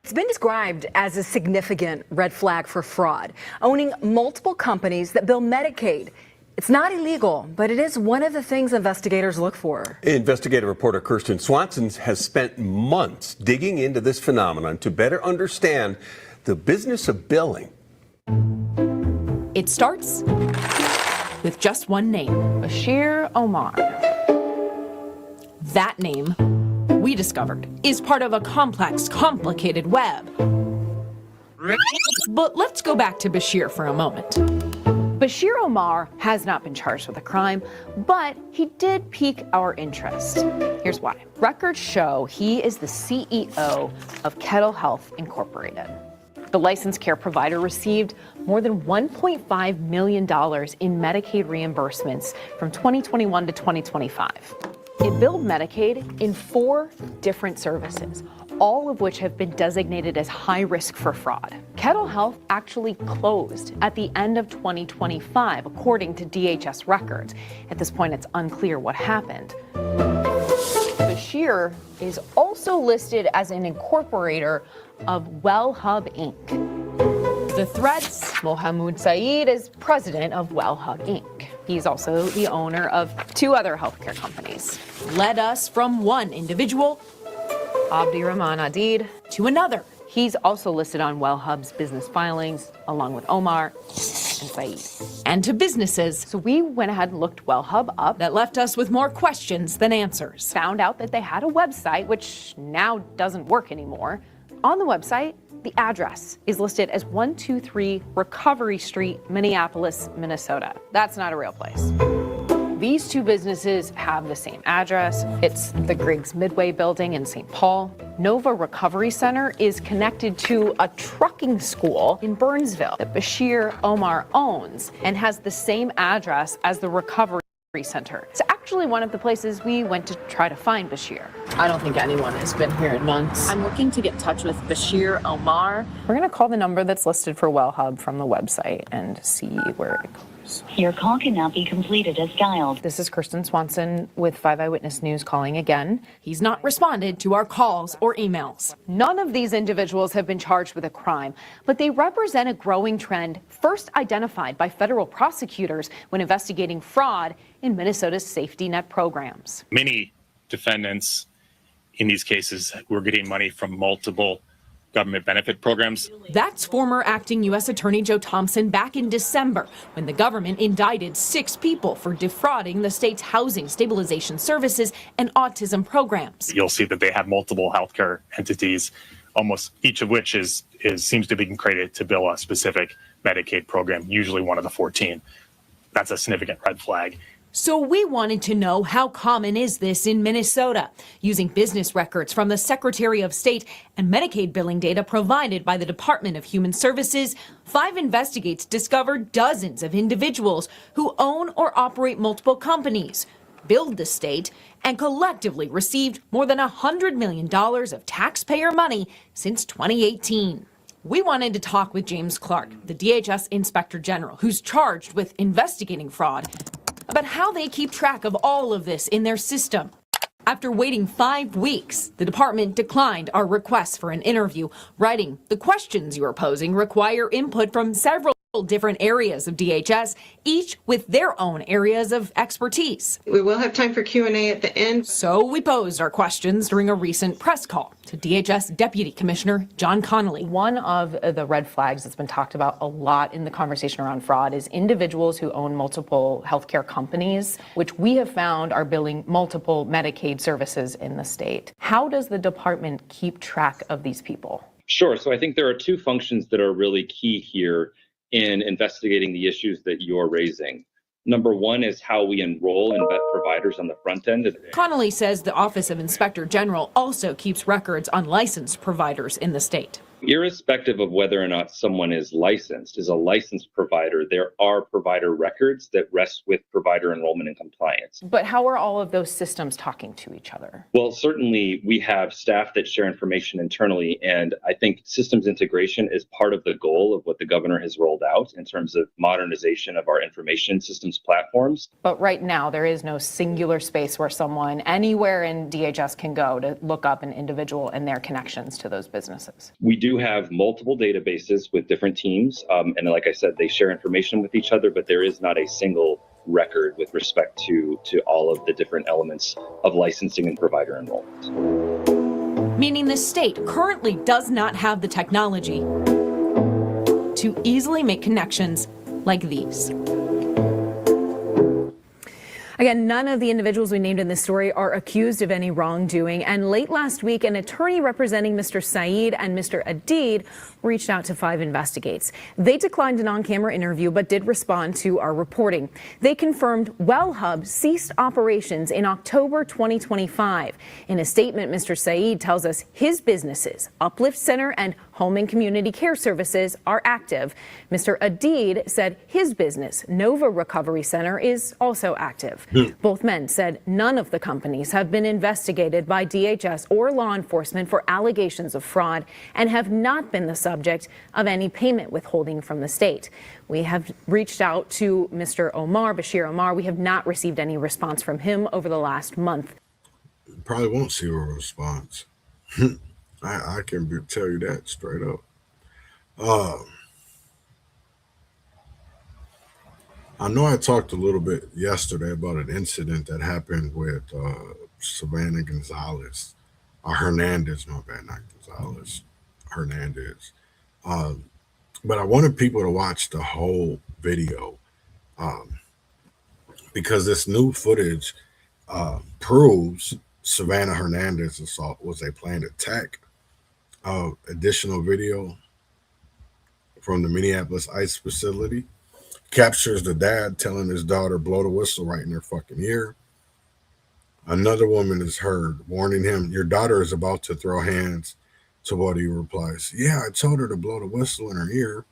It's been described as a significant red flag for fraud, owning multiple companies that bill Medicaid. It's not illegal, but it is one of the things investigators look for. Investigative reporter Kirsten Swanson has spent months digging into this phenomenon to better understand the business of billing. It starts with just one name, Bashir Omar. That name, we discovered, is part of a complex, complicated web. But let's go back to Bashir for a moment. Bashir Omar has not been charged with a crime, but he did pique our interest. Here's why. Records show he is the CEO of Kettle Health Incorporated. The licensed care provider received more than $1.5 million in Medicaid reimbursements from 2021 to 2025. It billed Medicaid in 4 different services, all of which have been designated as high risk for fraud. Kettle Health actually closed at the end of 2025, according to DHS records. At this point, it's unclear what happened. Bashir is also listed as an incorporator of WellHub Inc. The threats, Mohammed Saeed is president of WellHub Inc. He's also the owner of 2 other healthcare companies. Led us from one individual, Abdi Rahman Adid, to another. He's also listed on WellHub's business filings, along with Omar and Saeed. And to businesses. So we went ahead and looked WellHub up. That left us with more questions than answers. Found out that they had a website, which now doesn't work anymore. On the website, the address is listed as 123 Recovery Street, Minneapolis, Minnesota. That's not a real place. These 2 businesses have the same address. It's the Griggs Midway building in St. Paul. Nova Recovery Center is connected to a trucking school in Burnsville that Bashir Omar owns and has the same address as the Recovery Center. It's actually one of the places we went to try to find Bashir. I don't think anyone has been here in months. I'm looking to get in touch with Bashir Omar. We're going to call the number that's listed for WellHub from the website and see where it goes. Your call cannot be completed as dialed. This is Kirsten Swanson with 5 Eyewitness News calling again. He's not responded to our calls or emails. None of these individuals have been charged with a crime, but they represent a growing trend first identified by federal prosecutors when investigating fraud in Minnesota's safety net programs. Many defendants in these cases were getting money from multiple government benefit programs. That's former acting U.S. Attorney Joe Thompson back in December when the government indicted 6 people for defrauding the state's housing stabilization services and autism programs. You'll see that they have multiple healthcare entities, almost each of which seems to be created to bill a specific Medicaid program, usually one of the 14. That's a significant red flag. So we wanted to know, how common is this in Minnesota? Using business records from the Secretary of State and Medicaid billing data provided by the Department of Human Services, 5 Investigates discovered dozens of individuals who own or operate multiple companies, billed the state, and collectively received more than $100 million of taxpayer money since 2018. We wanted to talk with James Clark, the DHS Inspector General, who's charged with investigating fraud, about how they keep track of all of this in their system. After waiting 5 weeks, the department declined our request for an interview, writing, "The questions you are posing require input from several different areas of DHS, each with their own areas of expertise." We will have time for Q&A at the end. So we posed our questions during a recent press call to DHS Deputy Commissioner John Connolly. One of the red flags that's been talked about a lot in the conversation around fraud is individuals who own multiple healthcare companies, which we have found are billing multiple Medicaid services in the state. How does the department keep track of these people? Sure. So I think there are 2 functions that are really key here in investigating the issues that you're raising. Number one is how we enroll and vet providers on the front end. Connolly says the Office of Inspector General also keeps records on licensed providers in the state. Irrespective of whether or not someone is a licensed provider, there are provider records that rest with provider enrollment and compliance. But how are all of those systems talking to each other? Well, certainly we have staff that share information internally, and I think systems integration is part of the goal of what the governor has rolled out in terms of modernization of our information systems platforms. But right now, there is no singular space where someone anywhere in DHS can go to look up an individual and their connections to those businesses. We do have multiple databases with different teams, and like I said, they share information with each other, but there is not a single record with respect to all of the different elements of licensing and provider enrollment. Meaning the state currently does not have the technology to easily make connections like these. Again, none of the individuals we named in this story are accused of any wrongdoing. And late last week, an attorney representing Mr. Saeed and Mr. Adid reached out to 5 Investigates. They declined an on-camera interview, but did respond to our reporting. They confirmed WellHub ceased operations in October 2025. In a statement, Mr. Saeed tells us his businesses, Uplift Center and Home and Community Care Services, are active. Mr. Adid said his business, Nova Recovery Center, is also active. Both men said none of the companies have been investigated by DHS or law enforcement for allegations of fraud and have not been the subject of any payment withholding from the state. We have reached out to Mr. Bashir Omar. We have not received any response from him over the last month. Probably won't see a response. I can tell you that straight up. I know I talked a little bit yesterday about an incident that happened with Savannah Gonzalez, Hernandez, my bad, not Gonzalez, Hernandez. But I wanted people to watch the whole video because this new footage proves Savannah Hernandez's assault was a planned attack. Additional video from the Minneapolis ICE facility captures the dad telling his daughter blow the whistle right in her fucking ear. Another woman is heard warning him, "Your daughter is about to throw hands," to what he replies, "Yeah, I told her to blow the whistle in her ear."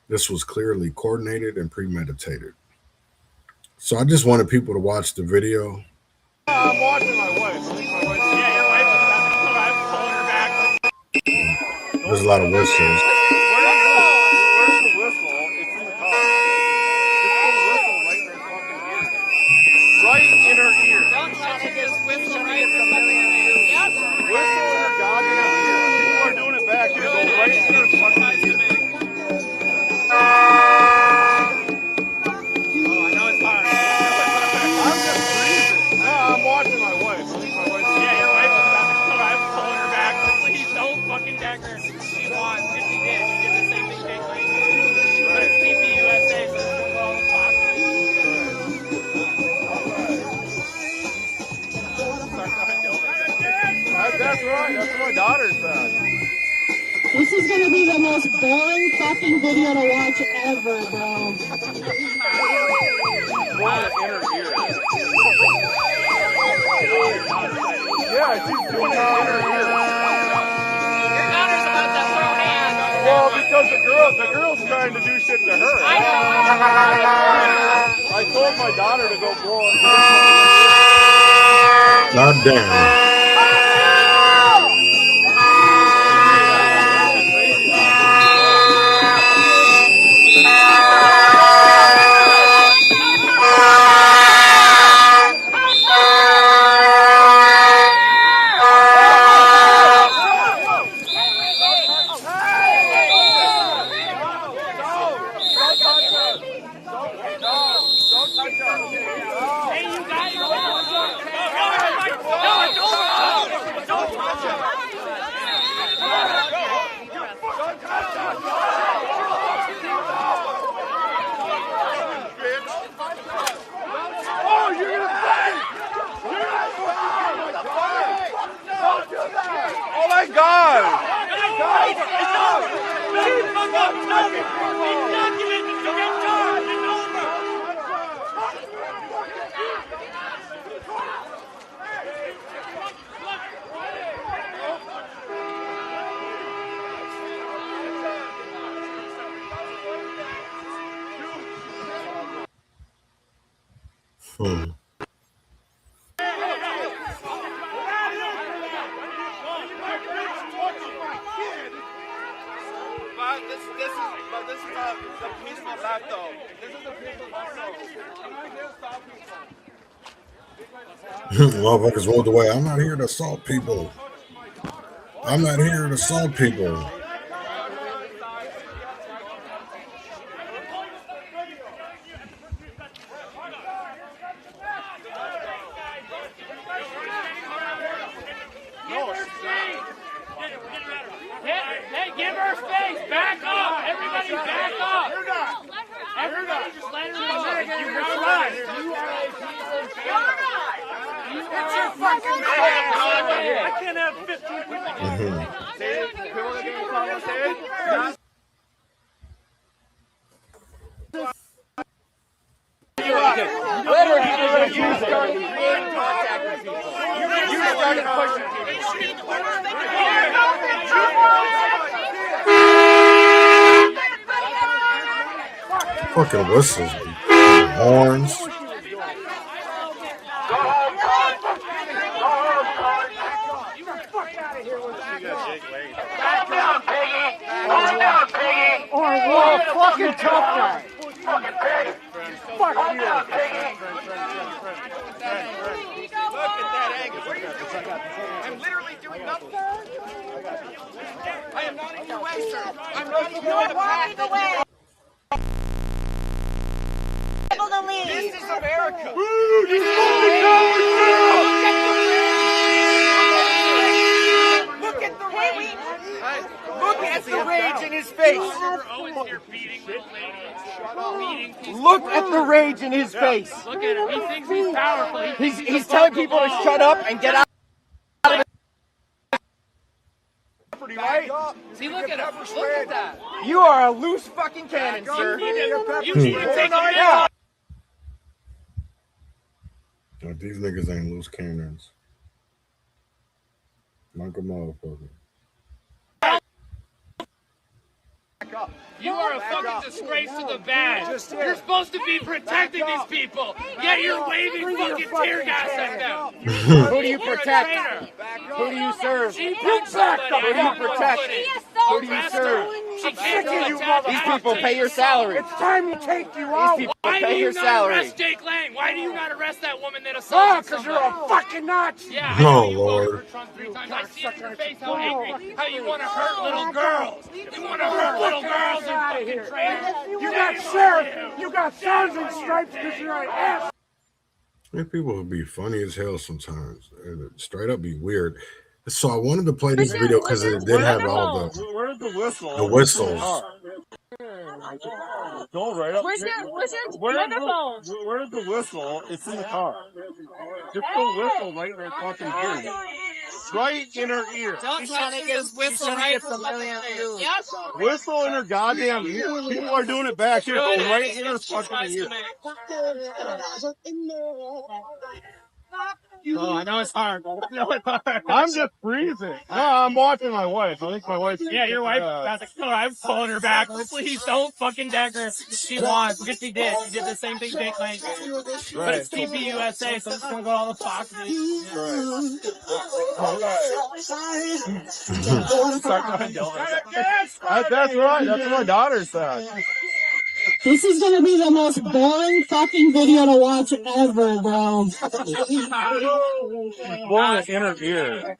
This was clearly coordinated and premeditated. So I just wanted people to watch the video. I'm watching my wife. Yeah, your wife is pulling her back. There's a lot of whistles. That's right. That's what my daughter said. This is going to be the most boring fucking video to watch ever, bro. What an interview. girl's trying to do shit to her. I told my daughter to go blow it. God damn. Oh my God! But this is the peaceful act, though. This is the peaceful act, though. Motherfuckers rolled away. I'm not here to assault people. I'm not here to assault people. Hey, give her space! Back up! Everybody back up! Everybody just let her go! You're right! You are a piece of shit! It's your fucking I can't have 15 people. People that get conversated. Literally, you started creating contact with people. You started pushing people. Fucking whistles, horns. Oh, fucking tough guy. Fuck you. Look at that angle. I'm literally doing nothing. I am not in your way, sir. I'm not in your way. This is America. Look at the rage. Look at the rage in his face. Look at the rage in his face. Look at him. He thinks he's powerful. He's telling people to shut up and get out of the property, right? See, look at him. Look at that. You are a loose fucking cannon, sir. You need to take it out. These niggas ain't loose cannons. Like a motherfucker. You are a fucking disgrace to the badge. You're supposed to be protecting these people, yet you're waving fucking tear gas at them. Who do you protect? Who do you serve? Who do you protect? Who do you serve? These people pay your salary. It's time to take you out. These people pay your salary. Why do you not arrest Jake Lang? Why do you not arrest that woman that assaulted somebody? Because you're a fucking Nazi. Yeah, oh, Lord. I see it in your face how angry, how you want to hurt little girls. You want to hurt little girls and fucking traitors. You got sheriff. You got stars and stripes because you're an ass. Man, people would be funny as hell sometimes. And straight up be weird. So I wanted to play this video because it did have all the whistles. Go right up. Where's your microphone? Where's the whistle? It's in the car. Just go whistle right in her fucking ear. Right in her ear. Don't try to get whistle right from Yep. Whistle in her goddamn ear. People are doing it back here. Go right in her fucking ear. Oh, I know it's hard. I know it's hard. I'm just freezing. No, I'm watching my wife. I think my wife. Yeah, your wife. I'm pulling her back. Please don't fucking deck her. She wants because she did. She did the same thing Jake Lang did. Right. But it's TV USA, so it's gonna go to all the Fox News. That's right. That's what my daughter said. This is gonna be the most boring fucking video to watch ever, bro. Blowing an inner ear.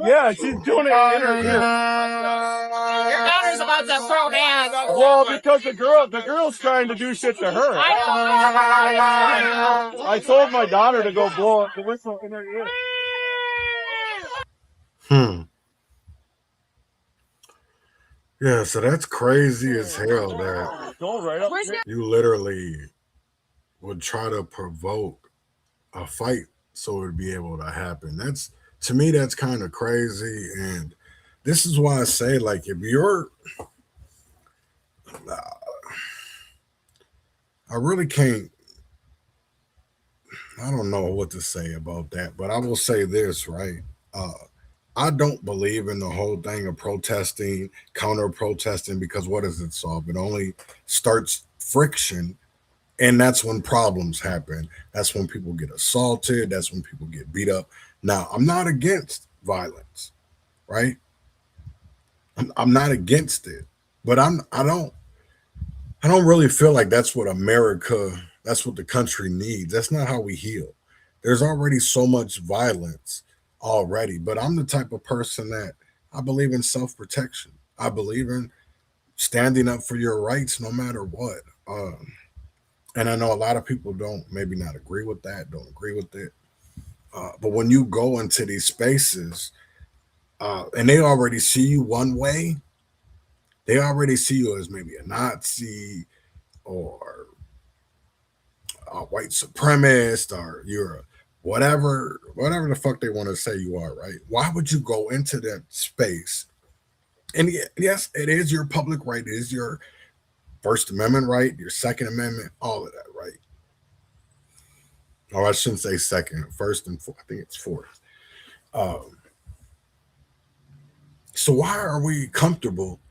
Yeah, she's doing it in her ear. Your daughter's about to throw hands. Well, because the girl's trying to do shit to her. I told my daughter to go blow the whistle in her ear. Yeah, so that's crazy as hell that you literally would try to provoke a fight so it would be able to happen. That's, to me, that's kind of crazy. And this is why I say, like, if you're, I really can't, I don't know what to say about that, but I will say this, right? I don't believe in the whole thing of protesting, counter protesting, because what does it solve? It only starts friction. And that's when problems happen. That's when people get assaulted. That's when people get beat up. Now, I'm not against violence, right? I'm not against it, but I don't really feel like that's what that's what the country needs. That's not how we heal. There's already so much violence already, but I'm the type of person that I believe in self-protection. I believe in standing up for your rights no matter what. And I know a lot of people don't maybe not agree with that, don't agree with it. But when you go into these spaces and they already see you one way, they already see you as maybe a Nazi or a white supremacist, or you're a whatever the fuck they want to say you are, right? Why would you go into that space? And yes, it is your public right. It is your First Amendment right, your Second Amendment, all of that, right? Or I shouldn't say second, first and fourth. I think it's fourth. So why are we comfortable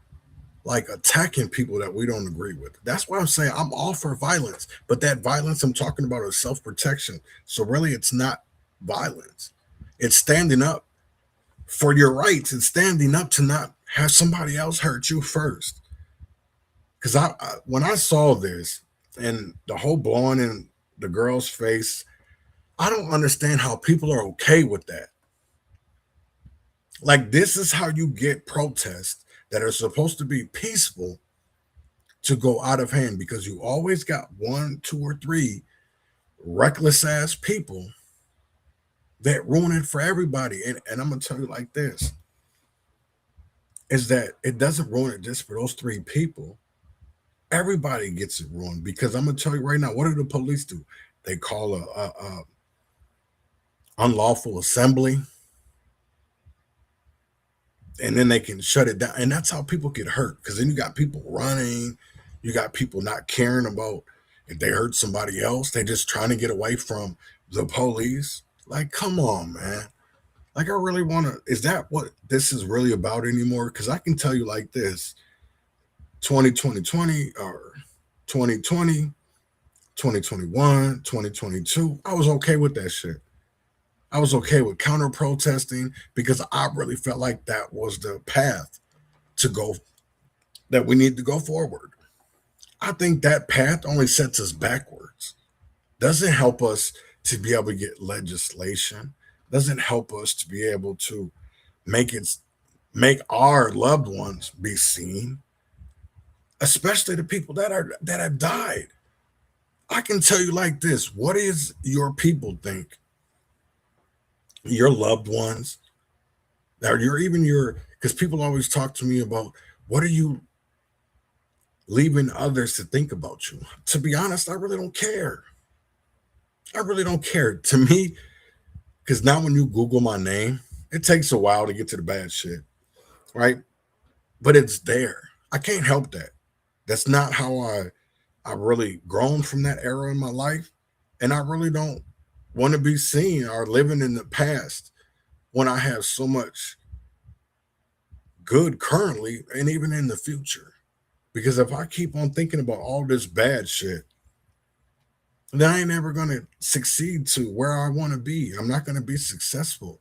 like attacking people that we don't agree with? That's why I'm saying I'm all for violence, but that violence I'm talking about is self-protection. So really it's not violence. It's standing up for your rights and standing up to not have somebody else hurt you first. Because when I saw this and the whole blowing in the girl's face, I don't understand how people are okay with that. Like, this is how you get protests that are supposed to be peaceful to go out of hand, because you always got 1, 2, or 3 reckless ass people that ruin it for everybody. And I'm gonna tell you like this, is that it doesn't ruin it just for those 3 people. Everybody gets it ruined, because I'm gonna tell you right now, what do the police do? They call a unlawful assembly, and then they can shut it down. And that's how people get hurt, because then you got people running, you got people not caring about if they hurt somebody else. They just trying to get away from the police. Like, come on, man. Like, I really want to, is that what this is really about anymore? Because I can tell you like this, 2020 or 2020, 2021, 2022, I was okay with that shit. I was okay with counter protesting, because I really felt like that was the path to go, that we need to go forward. I think that path only sets us backwards. Doesn't help us to be able to get legislation. Doesn't help us to be able to make our loved ones be seen, especially the people that have died. I can tell you like this, what is your people think? Your loved ones, or because people always talk to me about, what are you leaving others to think about you? To be honest, I really don't care. I really don't care. To me, because now when you Google my name, it takes a while to get to the bad shit, right? But it's there. I can't help that. That's not how I really grown from that era in my life. And I really don't want to be seen or living in the past when I have so much good currently and even in the future. Because if I keep on thinking about all this bad shit, then I ain't never going to succeed to where I want to be. I'm not going to be successful.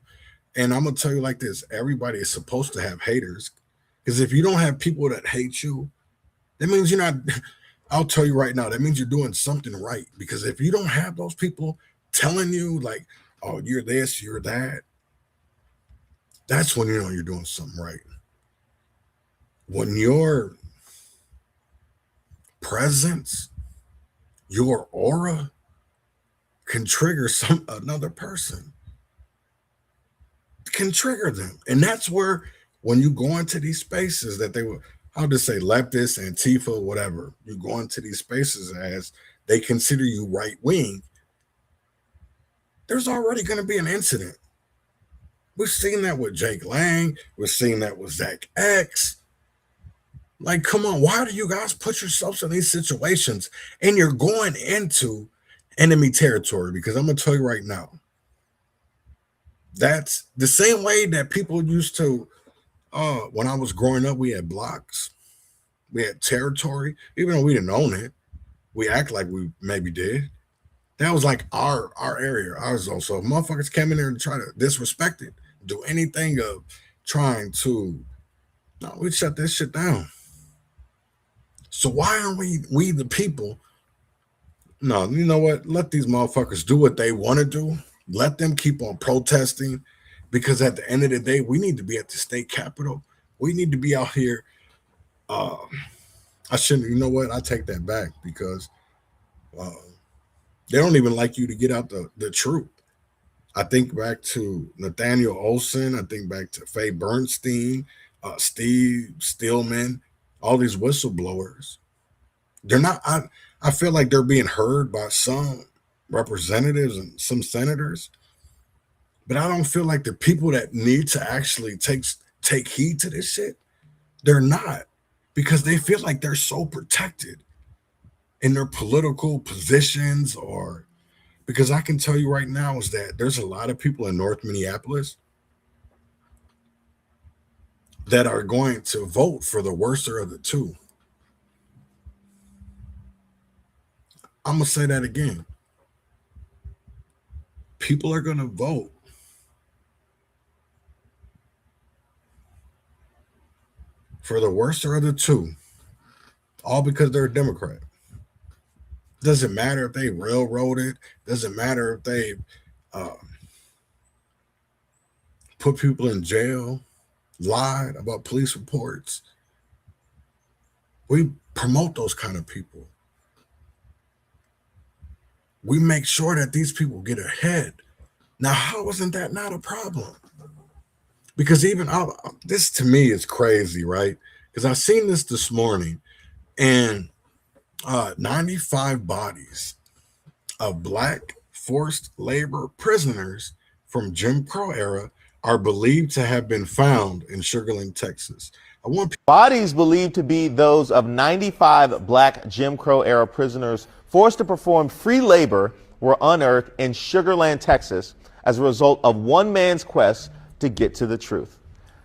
And I'm going to tell you like this, everybody is supposed to have haters. Because if you don't have people that hate you, that means you're not, I'll tell you right now, that means you're doing something right. Because if you don't have those people telling you like, oh, you're this, you're that, that's when you know you're doing something right. When your presence, your aura can trigger another person, can trigger them. And that's where, when you go into these spaces that they were, I'll just say leftists, Antifa, whatever, you go into these spaces as they consider you right wing, there's already going to be an incident. We've seen that with Jake Lang. We've seen that with Zach X. Like, come on, why do you guys put yourselves in these situations and you're going into enemy territory? Because I'm going to tell you right now, that's the same way that people used to, when I was growing up, we had blocks, we had territory, even though we didn't own it. We act like we maybe did. That was like our area, our zone. So if motherfuckers came in there and try to disrespect it, do anything of trying to, no, we'd shut this shit down. So why aren't we the people? No, you know what? Let these motherfuckers do what they want to do. Let them keep on protesting, because at the end of the day, we need to be at the state capitol. We need to be out here. I shouldn't, you know what? I take that back, because they don't even like you to get out the truth. I think back to Nathaniel Olson. I think back to Faye Bernstein, Steve Stillman, all these whistleblowers. They're not, I feel like they're being heard by some representatives and some senators, but I don't feel like the people that need to actually take heed to this shit, they're not, because they feel like they're so protected in their political positions. Or because I can tell you right now is that there's a lot of people in North Minneapolis that are going to vote for the worser of the two. I'm going to say that again. People are going to vote for the worser of the two, all because they're a Democrat. Doesn't matter if they railroaded. Doesn't matter if they put people in jail, lied about police reports. We promote those kind of people. We make sure that these people get ahead. Now, how isn't that not a problem? Because even this to me is crazy, right? Because I seen this morning, and 95 bodies of Black forced labor prisoners from Jim Crow era are believed to have been found in Sugar Land, Texas. Bodies believed to be those of 95 Black Jim Crow era prisoners forced to perform free labor were unearthed in Sugar Land, Texas, as a result of one man's quest to get to the truth.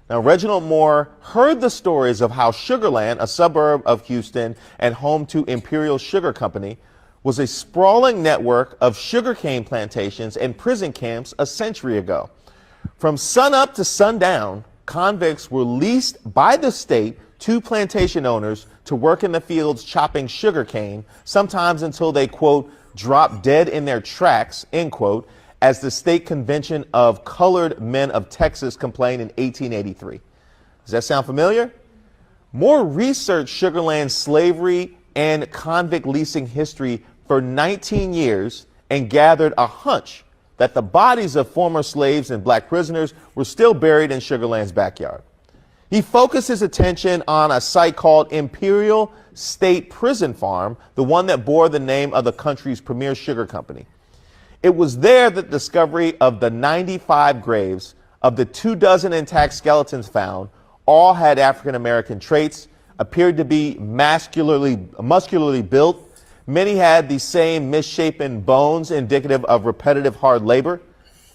Now, Reginald Moore heard the stories of how Sugar Land, a suburb of Houston and home to Imperial Sugar Company, was a sprawling network of sugarcane plantations and prison camps a century ago. From sunup to sundown, convicts were leased by the state to plantation owners to work in the fields chopping sugarcane, sometimes until they, quote, dropped dead in their tracks, end quote, as the State Convention of Colored Men of Texas complained in 1883. Does that sound familiar? Moore researched Sugar Land's slavery and convict leasing history for 19 years and gathered a hunch that the bodies of former slaves and Black prisoners were still buried in Sugar Land's backyard. He focused his attention on a site called Imperial State Prison Farm, the one that bore the name of the country's premier sugar company. It was there that the discovery of the 95 graves of the 24 intact skeletons found all had African-American traits, appeared to be muscularly built, Many had the same misshapen bones indicative of repetitive hard labor,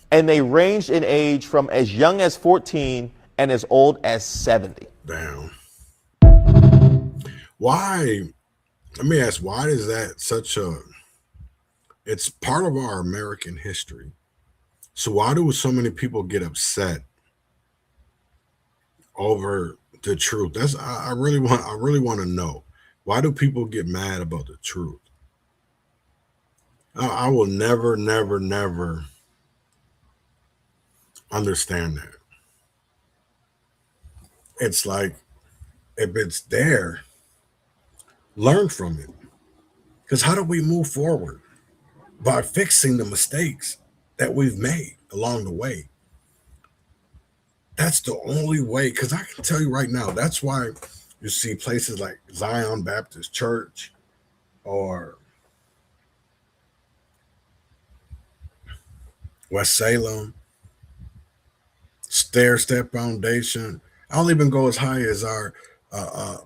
and they ranged in age from as young as 14 and as old as 70. Damn. Why? Let me ask, why is that such a, it's part of our American history. So why do so many people get upset over the truth? That's, I really want to know. Why do people get mad about the truth? I will never understand that. It's like, if it's there, learn from it. Because how do we move forward? By fixing the mistakes that we've made along the way. That's the only way. Because I can tell you right now, that's why you see places like Zion Baptist Church or West Salem, Stair Step Foundation. I'll even go as high as our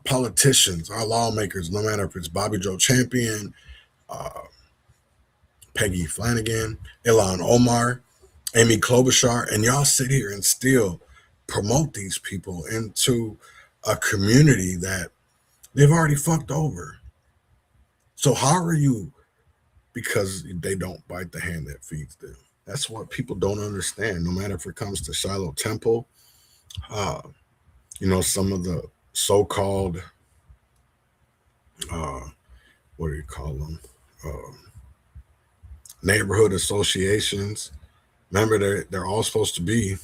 politicians, our lawmakers, no matter if it's Bobby Joe Champion, Peggy Flanagan, Ilhan Omar, Amy Klobuchar, and y'all sit here and still promote these people into a community that they've already fucked over. So how are you? Because they don't bite the hand that feeds them. That's what people don't understand. No matter if it comes to Shiloh Temple, you know, some of the so-called, what do you call them? Neighborhood associations. Remember, they're all supposed to be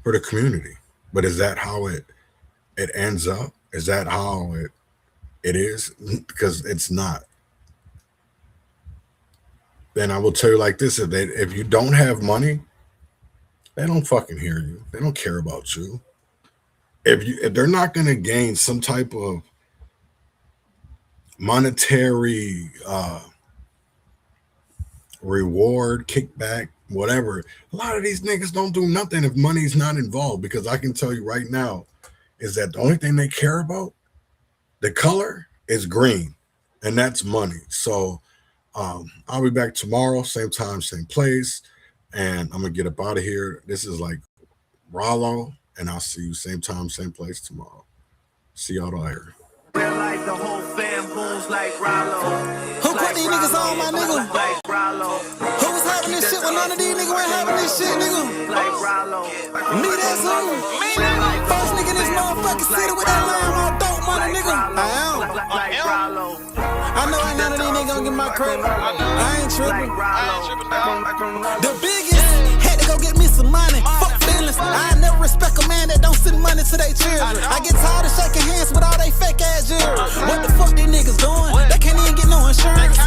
for the community. But is that how it ends up? Is that how it is? Because it's not. Then I will tell you like this: if you don't have money, they don't fucking hear you. They don't care about you. If they're not going to gain some type of monetary reward, kickback, whatever, a lot of these niggas don't do nothing if money's not involved. Because I can tell you right now is that the only thing they care about, the color, is green, and that's money. So I'll be back tomorrow, same time, same place, and I'm gonna get up out of here. This is like Rollo, and I'll see you same time, same place tomorrow. See y'all later. Like the whole fam goons like Rollo. Who put these niggas on, my nigga? Like Rollo. Who was having this shit when none of these niggas weren't having this shit, nigga? Like Rollo. Me, that's who. First nigga in this motherfucking city with that line on dope money, nigga. I am. Like Rollo. I know ain't none of these niggas gonna get my credit. I ain't tripping. The biggest had to go get me some money. Fuck feelings. I never respect a man that don't send money to their children. I get tired of shaking hands with all they fake ass jewelry. What the fuck these niggas doing? They can't even get no insurance.